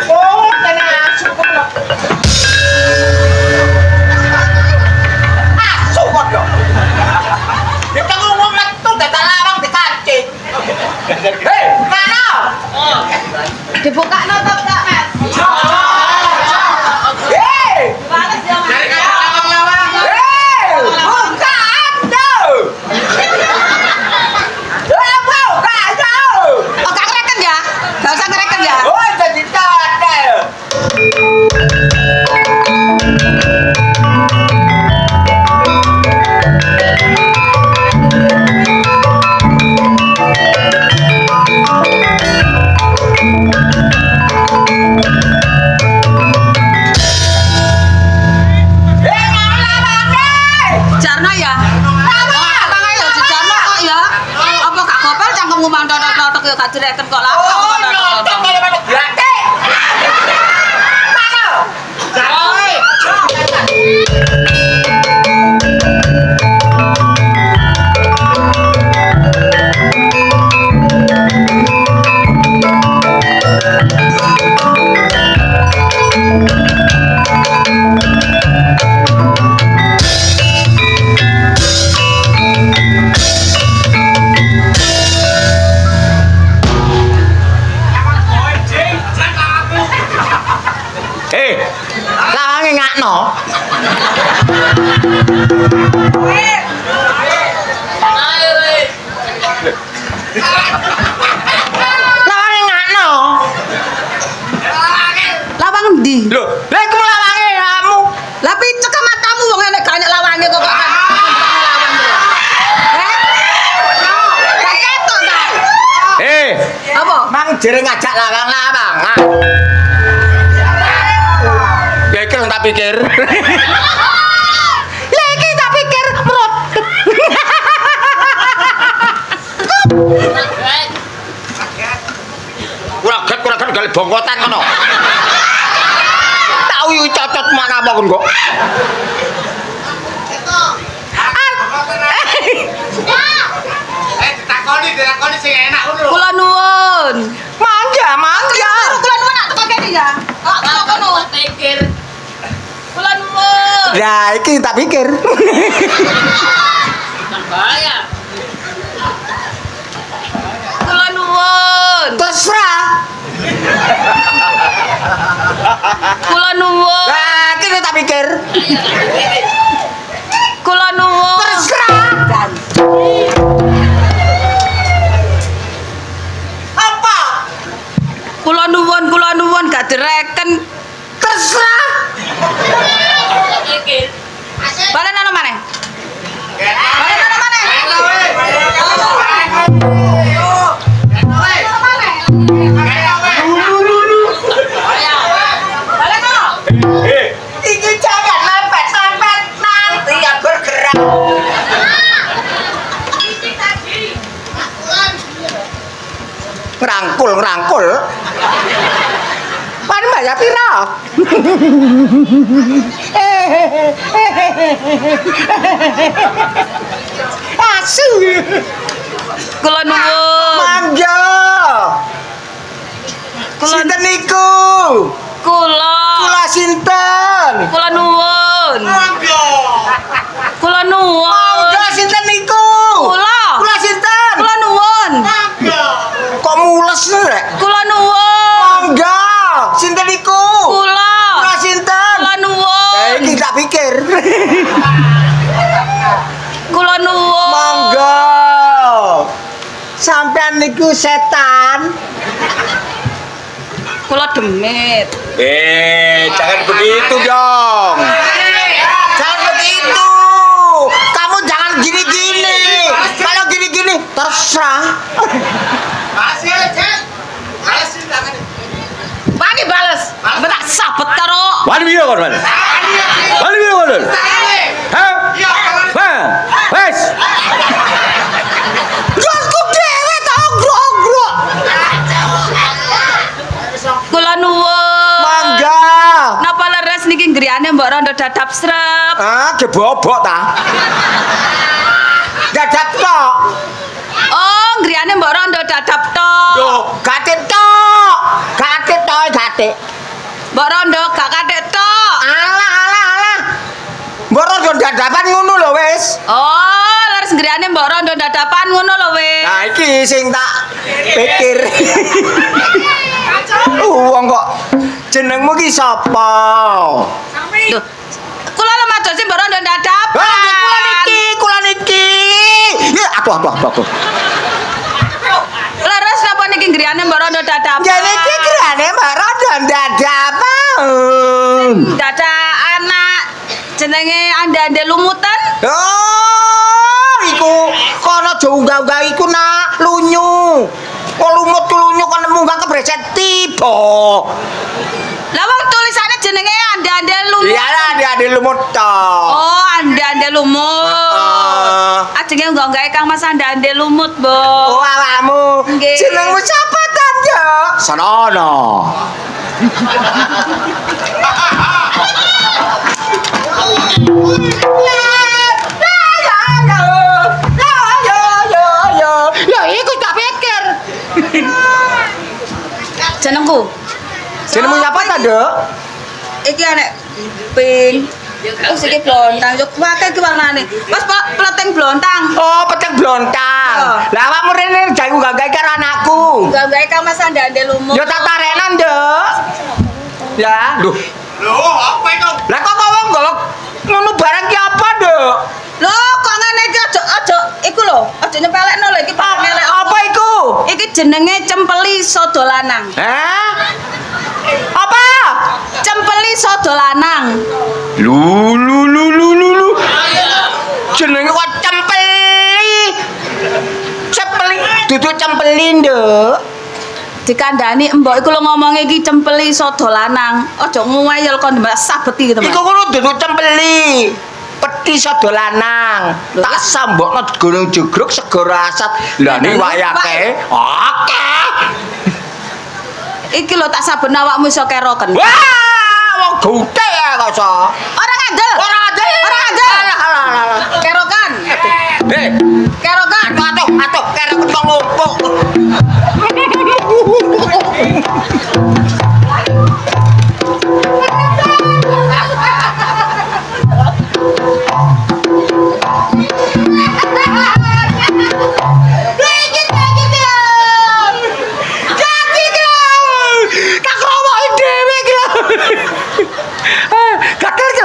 Oh, kena asu kok. Asu kok yo. Kita ngomong metu dadak lawang dikancing. Hei, mana? Dibuka napa tak, Mas? Hei, Bales ya, Mas. hei, buka atuh. Buka atuh. Oh, gak ngereken ya? Gak usah ngereken ya? Oh, jadi totel. Jarno ya? Oh, abang ayo dijarno kok ya. Apa gak gopel cangkem ngumang totok-totok ya gak direken kok lah. Oh, nonton kalau mana berarti. Mana? ndi? Lho, lha iku lawange kamu. Lah picek matamu wong enek gak enek lawange kok kan. Gak ketok ta? Apa? Mang jere ngajak lawang-lawangan. Ya iki tak pikir. Lah iki tak pikir merot. Kuraget gale bongkotan ngono. Tau iki cocot mana apa kon kok. Ditakoni sing enak ngono lho. Kula nuwun. Mangga. Kula nuwun nak teko kene ya. Kok kono pikir. Kula nuwun. Lah iki tak pikir. Bahaya. Kula nuwun. Terserah. Kula nuwun. Lah iki tak pikir. Kula nuwun. Terserah. Apa? Kula nuwun gak direken. Terserah. Balen ana maneh. Balen ana maneh. Balen ana. Iki jangan lempet-lempet nanti yang bergerak. Ngerangkul. Pan bayar pira? Asu. Kula nuwun. Mangga. Sinten niku? Kula sinten? Kula nuwun. Mangga. Kula nuwun. Mangga sinten niku? Kula sinten? Kula nuwun. Kok mules rek? Kula nuwun. Mangga. Sinten niku? Kula sinten? Kula nuwun. Iki tak pikir. Kula nuwun. Mangga. Sampean niku setan. Kula demit. Jangan begitu dong. Jangan begitu. Kamu jangan gini-gini. Kalau gini-gini terserah. Wani bales. Betak sabet karo. Wani piye kon, Mas? Wani piye kon? Hah? Hah? Wes. Josku dhewe ta ogro-ogro. Kula nuwun. Mangga. Napa leres niki griyane mbok rondo dadap srep. Gebobok ta. Dadap tok. Oh, griyane mbok rondo dadap tok. Loh, gatik tok. Gatik tok, gatik. Mbok rondo gak kathik tok. Alah. Mbok rondo dadapan ngono lho wis. Oh, leres griyane mbok rondo dadapan ngono lho wis. Nah iki sing tak pikir. Wong kok jenengmu ki sapa? Loh, kula lemadosi mbok rondo dadapan. Kula niki. Ya aku. Leres napa niki griyane mbok rondo dadapan? Ya niki grane marang dadapan. Dada anak jenenge ande-ande lumutan. Oh, iku kono aja unggah-unggah iku nak lunyu. Kok lumut lunyu kon munggah kebreset tiba. Lah wong tulisane jenenge ande-ande lumut. Iya lah, dia lumut tok. Oh, ande-ande lumut. Ajenge unggah-unggahe Kang Mas ande-ande lumut, Bu. Oh, awakmu. Nggih. Jenengmu sapa Tanda? Sonono. Lho, iku tak pikir. Jenengku. Jenengmu sapa Tanda? Iki anek pink. Terus iki blontang, yo kuwate iki warnane. Mas pleteng blontang. Oh, petek blontang. Lah awakmu rene jago gak karo anakku. Gawe Kang Mas ande-ande lumut. Yo tak tarekno, Nduk. Ya, lho. Loh, apa itu? Lah kok wong golok ngono barang ki apa, Nduk? Lho, kok ngene iki aja iku lho, aja nyepelekno lho iki pangelek. Apa iku? Iki jenenge cempeli sodo lanang. Hah? Apa? Cempeli sodo lanang. Lu. Jenenge kok cempeli. Cepeli, dudu cempeli, Nduk. Dikandani mbok iku lho ngomong iki cempeli sodo lanang. Aja ngeyel kon mbak sabeti gitu, Mas. Iku kudu dudu cempeli. Peti sodo lanang. Tak sambokno gunung jugruk segara asat. Lah ni wayake. Oke. Iki lho tak sabun awakmu iso keroken. Wah, wong gudhe ya kok so. Ora ngandel. Ora ada. Alah. Kerokan. Hei, Kerokan. atuh, kerek kok lumpuk.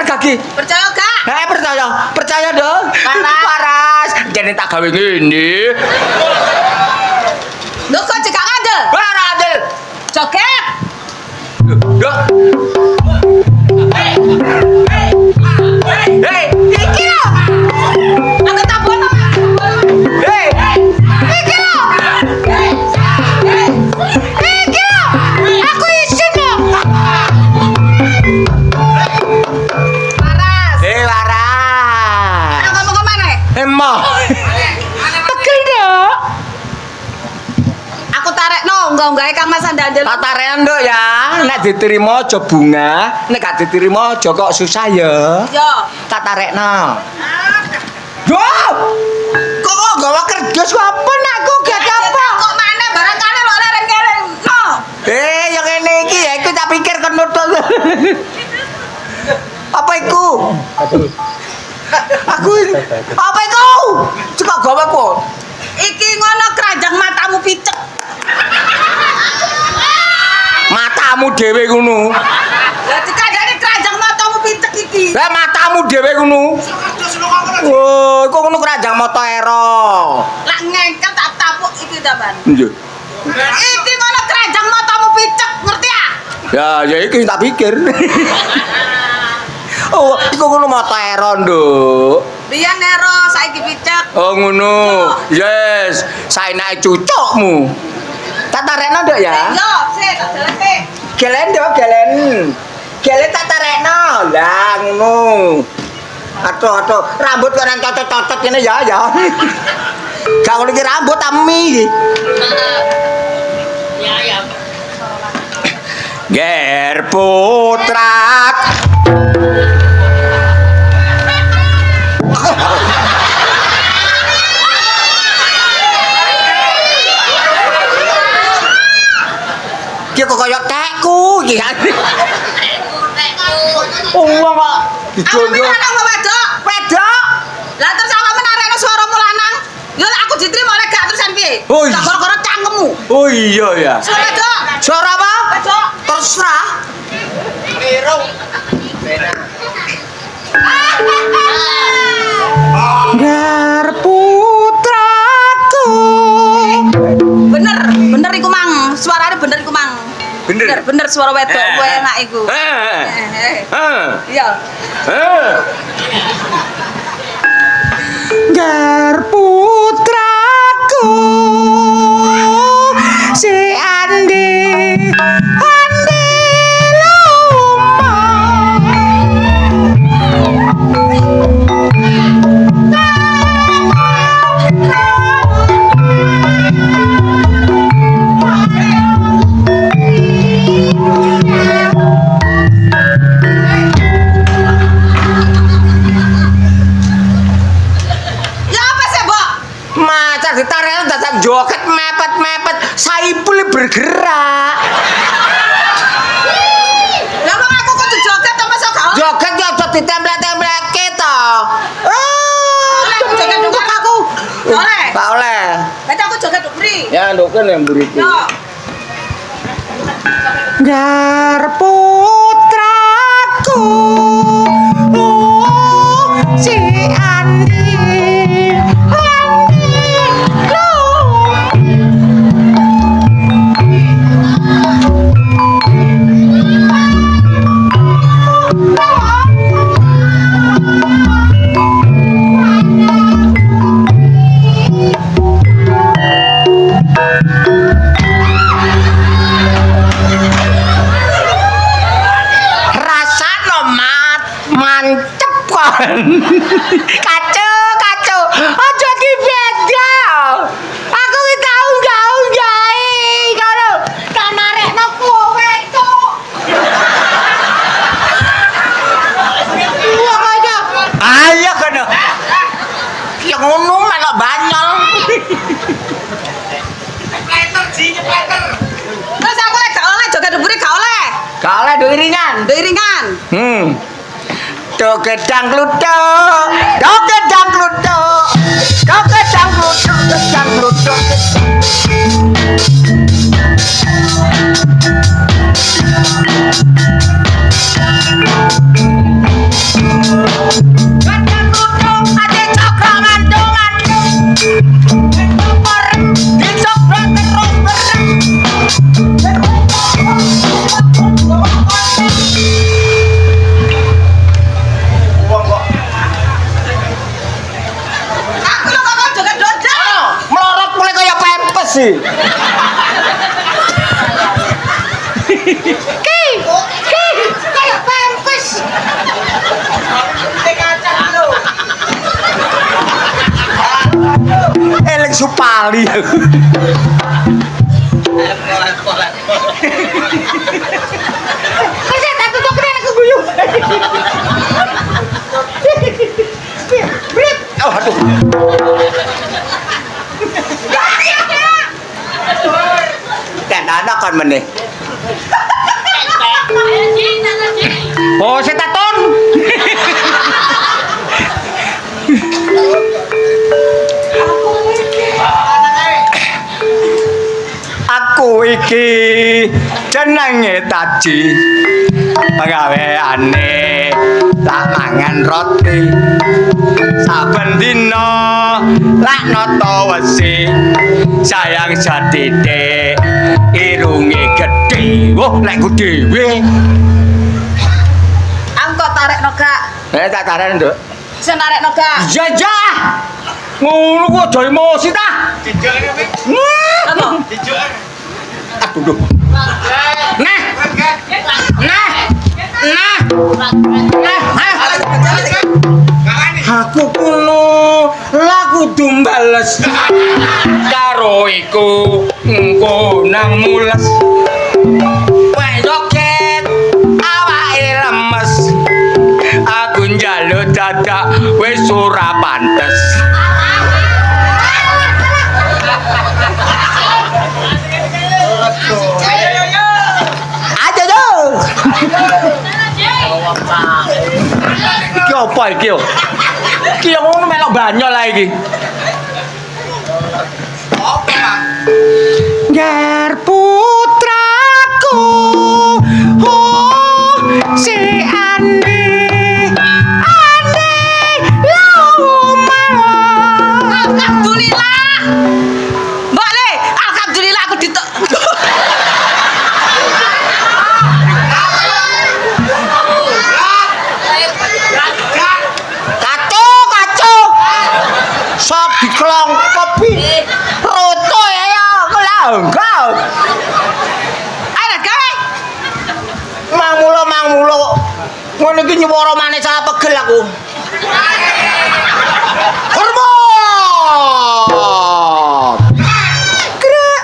Kaki. Percaya gak? Percaya dong. Waras. Jadi tak gawe ngene. Lho kok cekak ngandel? Ora adil. Joget. Yo. Hei, iki lho. Aku tabono. Hei. Iki lho. Iki lho. Aku isin lho. Waras. Waras. Ana ngomong kemana? Emoh. Tegel dong. Aku tarekno unggah-unggahe Kang Mas Andandel. Tak tarekan Nduk ya. Nek diterima aja bunga, nek gak diterima aja kok susah ya. Yo. Tak tarekno. Duh! Kok gawa kerdus kok apa nak kok gak apa? Kok mana barangkali kok leren-leren. No. Yang ngene iki ya iku tak pikir kan nutuk. Apa iku? Aku apa iku? Cekak gawe kok. Iki ngono keranjang matamu picek. Matamu dhewe ngono. Lah dikandani keranjang matamu picek iki. Lah matamu dhewe ngono. Oh, kok ngono keranjang mata ero. Lah ngengkel tak tapuk iki sampean. Nggih. Iki ngono keranjang matamu picek, ngerti ya? Ya iki tak pikir. Oh, iku ngono mata ero, Nduk. Biyen nero saiki picek. Oh ngono. Yes, saenake cucukmu. Tak tarekno Nduk ya. Yo, sik tak daleke. Gelen Nduk, gelen. Gelen tak tarekno. Lah ngono. Atuh, rambut kok nang cocot-cocot ngene ya. Gak ngono iki rambut ami iki. Ya. Ger putrak. Ki kok koyo tekku iki. Oh, kok dijondo. Aku lanang wedok. Wedok. Lah terus awakmu narekno swaramu lanang. Ya aku diterima oleh gak terusan piye? Oh, iya. Tak gara-gara cangkemmu. Oh iya ya. Suara wedok. Suara apa? Wedok. Terserah. Mirung. Gar putraku. Bener iku mang. Suarane bener iku mang. Bener suara wedok kowe enak iku. Iya. Gar putraku si Andi ditarik datang joget mepet Saipul bergerak. Lah kok aku kudu joget to masa gak? Joget yo aja ditemplek-templeke to. Oleh joget nduk aku. Oleh. Gak oleh. Berarti aku joget nduk mri. Ya nduk kene mburi iki. Yo. Gar putraku si Andi Kacau. Aja dibeda. Aku ki tau unggah-unggahi karo tak narekno kowe, Cuk. Wah, aja. Ayo kono. Ya ngono melok banyol. Terus aku lek gak oleh joget dubure gak oleh. Gak oleh duit ringan. Duit ringan. Gedang kluthuk. Gedang kluthuk. Gedang kluthuk. Gedang kluthuk. Gedang kluthuk ade cokro mantung-mantung. Bareng dicokro terus bareng. Aku lho kok joget dodol. Melorot mulai kayak pempes sih. Kayak pempes. Elek supali. Kok saya tak tutup kena aku guyung. Oh, aduh. Dan anak kan meneh. Oh, setaton. Aku iki jenenge Taji. Pagaweane tak mangan roti. Saben dina lak nata wesi. Sayang jatine irunge gedhe. Wah, lek ku dhewe. Angko tarekno gak? Tak tarik, Nduk. Bisa narekno gak? Iya, iya. Ngono ku aja emosi ta. Apa? Aduh, duh. Nah. Aku kuno laku dumbales karo iku engko nang mules. Wek joget awake lemes. Aku njaluk dadak wis ora pantes. Aja yo. Iki apa iki yo? Iki yang ngono melok banyol ae iki. Jar putraku, oh si Andi, Alhamdulillah. Mbak Le, alhamdulillah aku kacau. Sok dikelongkopi. Roto ya kelangkau. Ayo gawe. Mangmulo. Ngono iki nyuwara maneh salah pegel aku. Hormat. Gerak.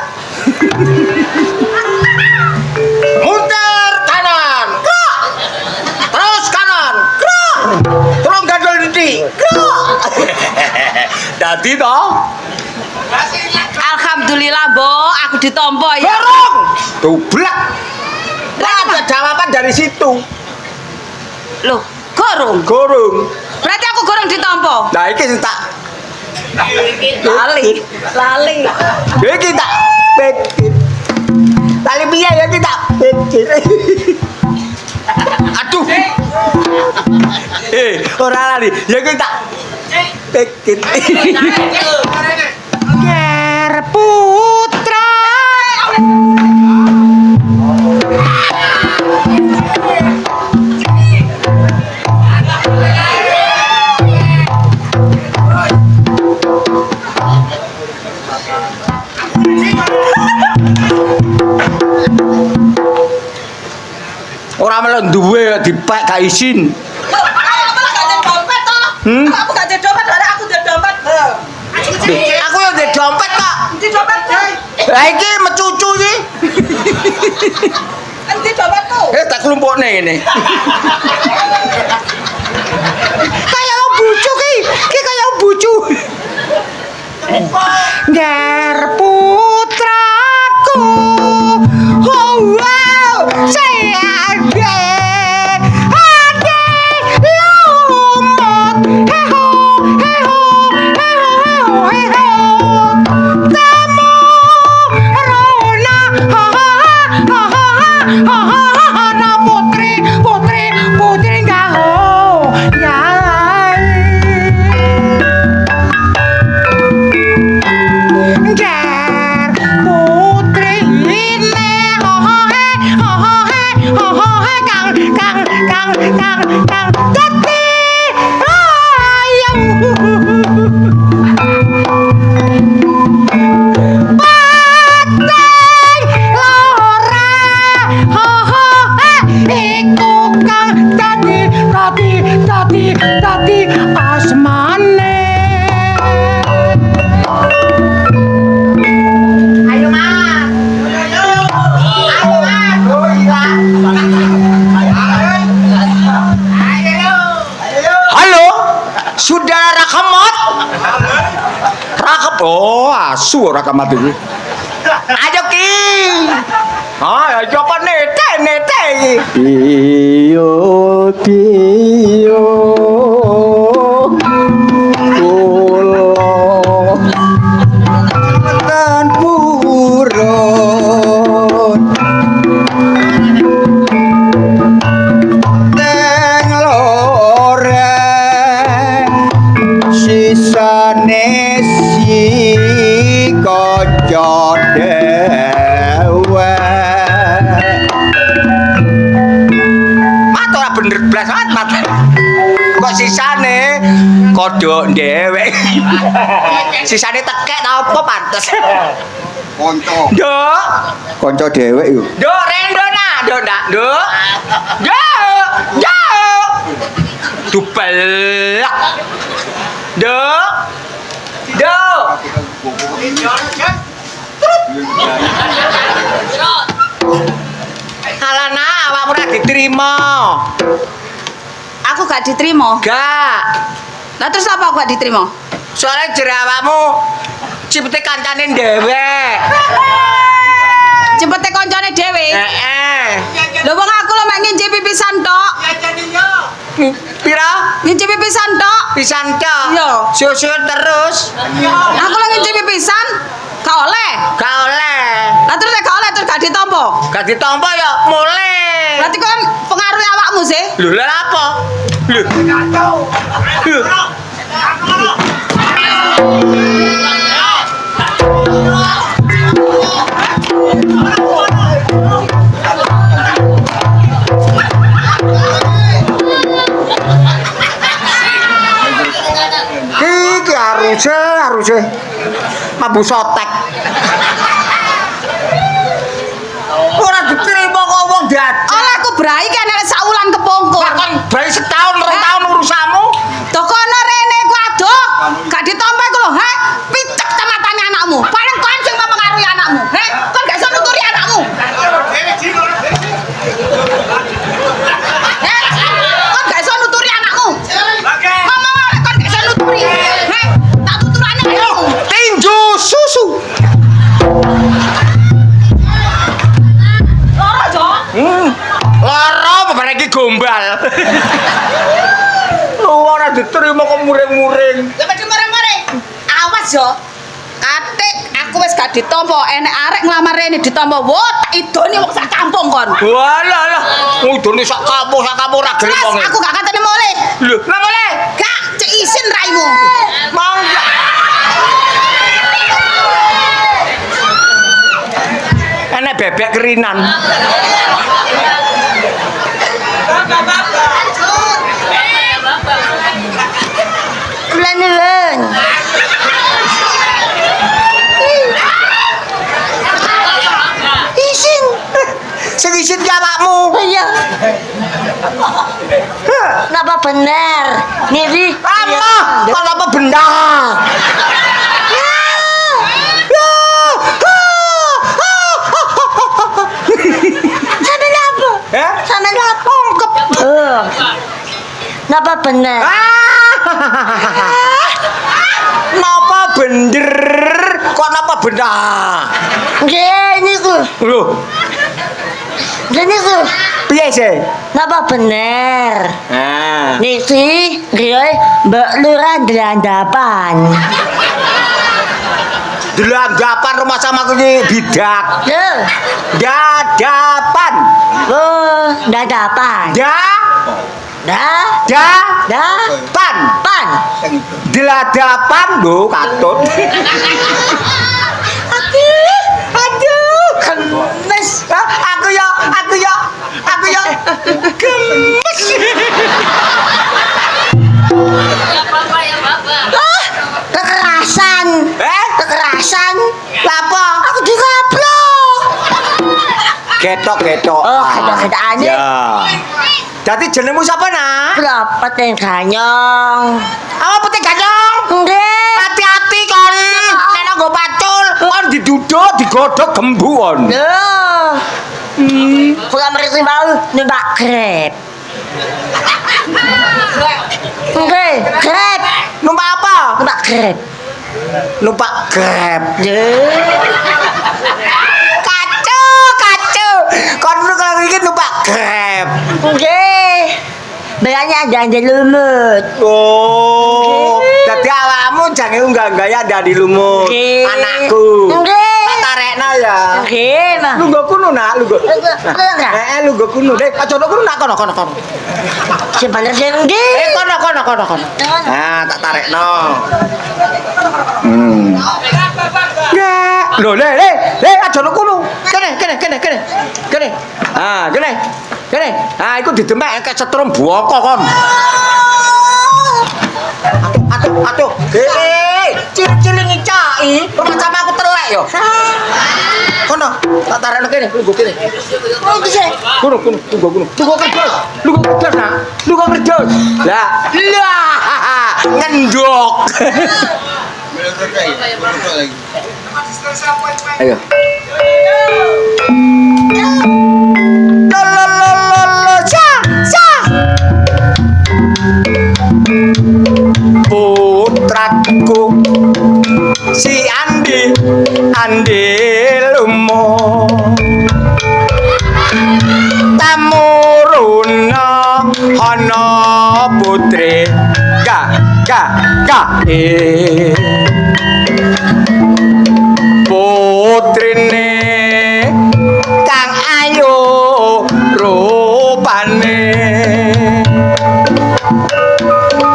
Muter kanan. Gerak. Terus kanan. Gerak. Tolong gandol didi. Gerak. Dadi toh. Alhamdulillah, Mbok, aku ditompo ya. Dorong. Dublak. Lah ada jawaban dari situ. Loh, gorong. Gorong. Berarti aku gorong ditompo. Nah iki sing tak Lali. iki tak pikir. Tali piye ya iki tak pikir. Aduh. Ora lali. Ya iki tak pikir. Ger putra. Ora melok duwe dipek gak izin. Loh, ayo malah gak ada dompet to. Aku gak ada dompet, ada aku ada dompet. Aku yang di dompet kok. Di dompet. Lah iki mecucu iki. Di dompetku. Tak klumpukne ngene. Kayak bucu ki kayak bucu. Nger putraku. Oh wow, saya ade lumut. Heho heho heho heho. Temu rona ha ha ha ha ha putri putri putri gaho yai. Ger putri ini kang dadi ayu pateng lore iku kang dadi asmane. Ayo Mas. Ayo Mas. Halo, saudara Rakamat. Oh, asu Rakamat iki. Ayo ki. Ah, coba nete iki. Iyo iyo kula lan purun teng lore sisane si kaca dewe. Mat ora bener blas mat. Kok sisane kodok dhewek. Sisane tekek ta apa pantes. Kanca Nduk, kanca dhewek yo. nduk rendo nak, nduk ndak, nduk. Nduk, nduk. Dubelak. Nduk. Nduk. Alana awakmu ora diterima. Aku gak diterima. Gak. Lah terus apa aku gak diterima? Soalnya jerawakmu cipete kancane dhewek. Cepete koncone dhewe. Heeh. Lho wong aku lho mek ngincipi pisan tok. Pira? Ngincipi pisan tok. Pisan tok. Iya. Susu terus. Aku lho ngincipi pisan. Gak oleh. Gak oleh. Lah terus nek gak oleh terus gak ditampa. Gak ditampa ya mulai. Berarti kan pengaruh awakmu sih. Lho lha apa? Lho. Lho. Iki harusnya mambu sotek. Ora diterima kok wong dadi. Oleh aku brai kan nek saulan kepungkur. Kon bayi setahun, 2 tahun urusanmu. Dokono rene ku adoh. Gak ditampa iku lho, ha? Picek tamatane anakmu. Paling kon sing mempengaruhi anakmu. He? Kon gak iso nuturi anakmu. He? Kon gak iso nuturi anakmu. Ngomong oleh kon gak iso nuturi. He? Tak tuturane anakmu. Tinju susu. Loro jo. Lara beberapa iki gombal. Lu ora diterima kok muring-muring. Sampe dimare-mare. Awas yo. Atik aku wis gak ditampa, enek arek nglamar rene ditampa. Wo, tak idoni wong sak kampung kon. Walah lah, ngudune sak kampung ora gelem Terus wong. aku gak katene mulih. Lho, lah boleh. Gak cek isin raimu. Mau enek bebek kerinan. Kula nuwun. Isin. Sing isin ki awakmu. Iya. Napa bener? Niri. Allah, kalau apa benda? Sampe napa? Eh? Sampe napa? Napa bener? Napa bener? Kok napa benda? Nggih niku. Lho, Nggih niku. piye sih? Napa bener? Nah, Niki nggih Mbak Lurah ndelandapan. delanggapan rumah sama kuwi bidak. Lho, Dadapan. oh, ndelandapan. Da, Da, dapan. pan. Deladapan lho katut. Aduh, gemes. Aku ya gemes. Kekerasan. Kekerasan. Lapo? Aku dikaplok. Ketok. Oh, ketok-ketokane. Ya. Jadi jenengmu siapa, Nak? Berapa teng ganyong? Apa putih ganyong? Nggih. Hati-hati kon. Nek nggo pacul, kon diduduk, digodhog gembuon. Loh. Kula mriki mau numpak Grab. Nggih, Grab. Numpak apa? Numpak Grab. Numpak Grab. Nggih. Kacau. Kon kalau iki numpak Grab. Nggih. Bayarnya ada lumut. Oh, dadi awakmu jange unggah gaya dari lumut. Nggih. Anakku. Nggih. Tak tarekno ya. Nggih, Bang. Lungguh kuno, Nak, lungguh. Enggak. Lungguh kuno. Dek, aja kuno nak kono. Sebenarnya sing ndi? Kono. Nah, tak tarekno. Ya, lho, le, aja kuno. Kene. Ah, kene. Ah, iku didemek kayak setrum boko kon. Atuh. Cili-cili ngicai. Rumah sama aku telek yo. Kono, tak tarekno kene, lungguh kene. Oh, bisa. Kuno. Lungguh kerja, Nak. Lungguh kerja. Lah, ngendok. Ayo. Putraku si Andi lumo tamuruna ana putri ga putrine kang ayu rupane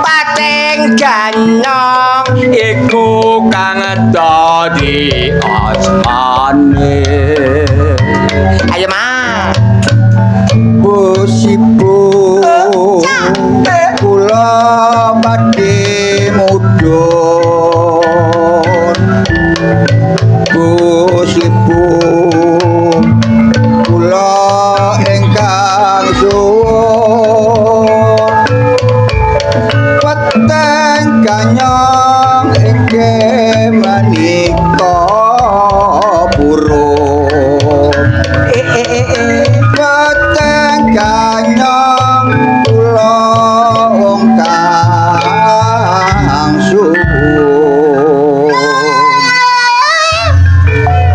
pateng ganyong iku kang dadi asmane. Ayo Mas. Bosibu kula badhe mudhun. Bosibu kula ingkang suwun. Peteng ganyong inggih manika burung. Peteng ganyong kula wong kang suwun.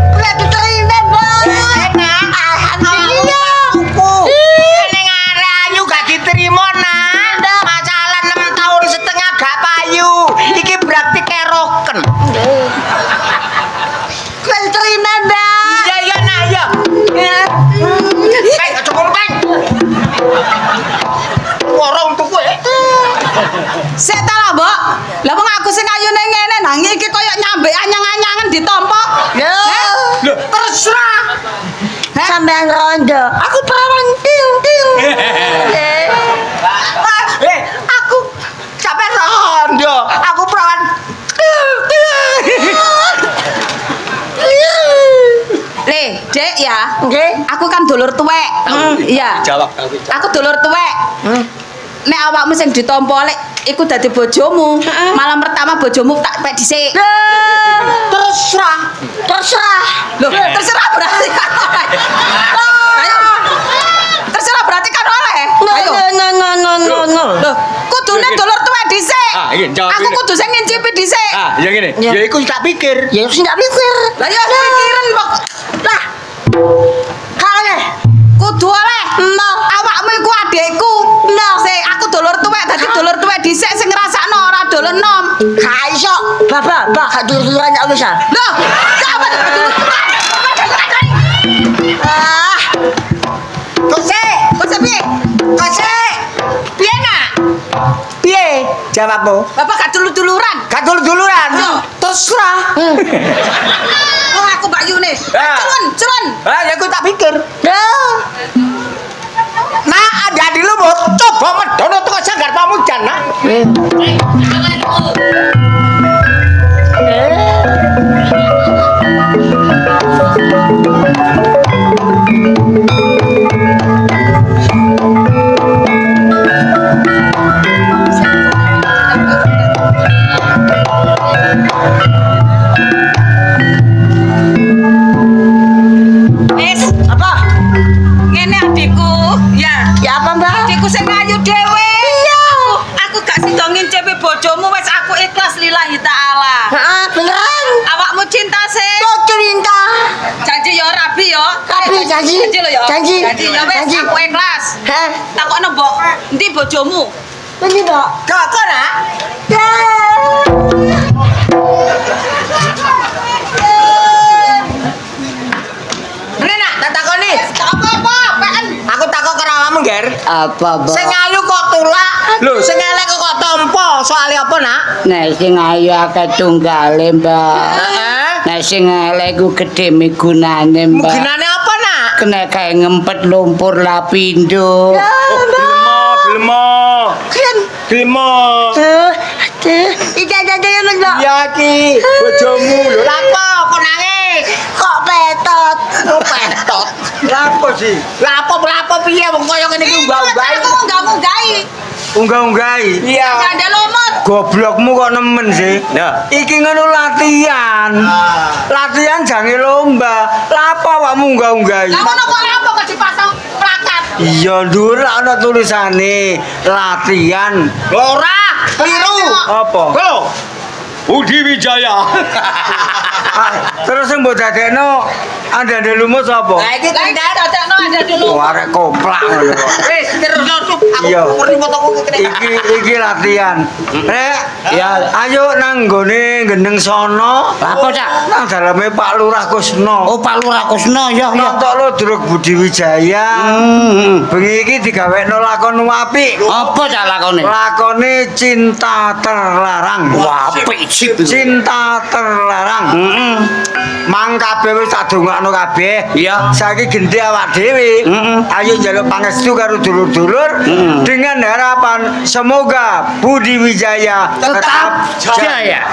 Udah diterima, Bang. Alhamdulillah. Neng ayu gak diterima, Nak. Masalah 6 tahun setengah gak payu. Iki berarti keroken. Udah diterima, Bang. Iya, Nak, iya. Aja ngono, Bang. Warung tuku ya. Sik ta lah, Mbok. Lah wong aku sing ayune ngene nang iki koyo nyambek anyang-anyangan ditampa. Loh, terserah. Sampean rondo. Aku perawan ting. Aku sampai rondo. Aku perawan. Le, Dek ya. Nggih. Aku kan dulur tuwek. Iya. Jawab. Aku dulur tuwek. nek awakmu sing ditampa lek iku dadi bojomu, malam pertama bojomu tak pek dhisik. Terserah. Loh, terserah berarti kan oleh. Ayo. Terserah berarti kan oleh. Ayo. No. Loh, kudune dulur tuwek dhisik. Iya, jawab Aku ini. kudu sing ngincipi dhisik. Ya gini. Ya. Ya iku tak pikir. Ya sing tak pikir. Lah ya pikiran kok. Lah. Kale. Kudu oleh. No. Awakmu iku adikku. No. Sing aku dulur tuwek dadi dulur tuwek dhisik sing ngrasakno ora dolen nom. Gak iso. Baba, gak duluran gak bisa. Loh, gak apa dulur tuwek. Ah. Kok piye? Piye nak? Piye? Jawabmu. Bapak gak dulur-duluran. Gak dulu-duluran. Yo. Terserah. Oh, aku Mbak Yune. Ah. Culun. Ah, ya aku tak pikir. Nah. Nah, ada di lu mau coba medono tuh sanggar pamujan, nak. Wis, Apa? ngene adikku. Ya. Ya apa, Mbak? Adikku sing ayu dhewe. Iya. Aku gak sida ngincipi bojomu wis aku ikhlas lillahi taala. Heeh, beneran. Awakmu cinta sih. Kok cerita? Janji ya rabi ya. Rabi, janji. Janji lho ya. Janji. Janji ya wis Janji. aku ikhlas. Heh. Takokno mbok, endi bojomu? Ini, Mbak. Kok nak? Ya. Ini nak, tak takoni. Tak apa-apa, peken. Aku takok karo awakmu, Ger. Apa, Mbak? Sing ayu kok tulak. Lho, sing elek kok tompo. Soale apa, nak? Nek sing ayu akeh tunggale, Mbak. Heeh. Nek sing elek ku gedhe migunane, Mbak. Gunane apa, nak? Kena kayak ngempet lumpur lapindo. Gelemo. Tidak ada yang Mbak. Ya ki, bojomu lho. Lapo kok nangis? Kok petot? Kok petot? Lapo sih? Lapo piye wong kaya ngene iki mbah-mbah. Aku munggah-munggahi. Unggah-unggahi. Iya. Gak ada lumut. Goblokmu kok nemen sih? Ya. Iki ngono latihan. Latihan jange lomba. Lapo awakmu unggah-unggahi? Lah ngono kok apa kok dipasang plakat? Iya, ndur ana tulisane latihan. Ora, keliru. Apa? Lho. Budi Wijaya. Terus sing mbok dadekno andane lumut sapa? Lah iki Lah iki tender. dadakno ada dulu. Oh, arek koplak ngono kok. Wis terusno tuh. Iya. Aku ngerti fotoku kene. Iki latihan. Rek, ya ayo nang nggone gendeng sono. Apa, Cak? Nang daleme Pak Lurah Kusno. Oh, Pak Lurah Kusno, ya, ya. Nontok lo Druk Budi Wijaya. Bengi iki digawekno lakon apik. Apa Cak lakone? Lakone cinta terlarang. Wah, apik sih. Cinta terlarang. Mang kabeh wis tak dongakno kabeh. Iya. Saiki genti awak dhewe. Ayo njaluk pangestu karo dulur-dulur dengan harapan semoga Budi Wijaya tetap Jaya.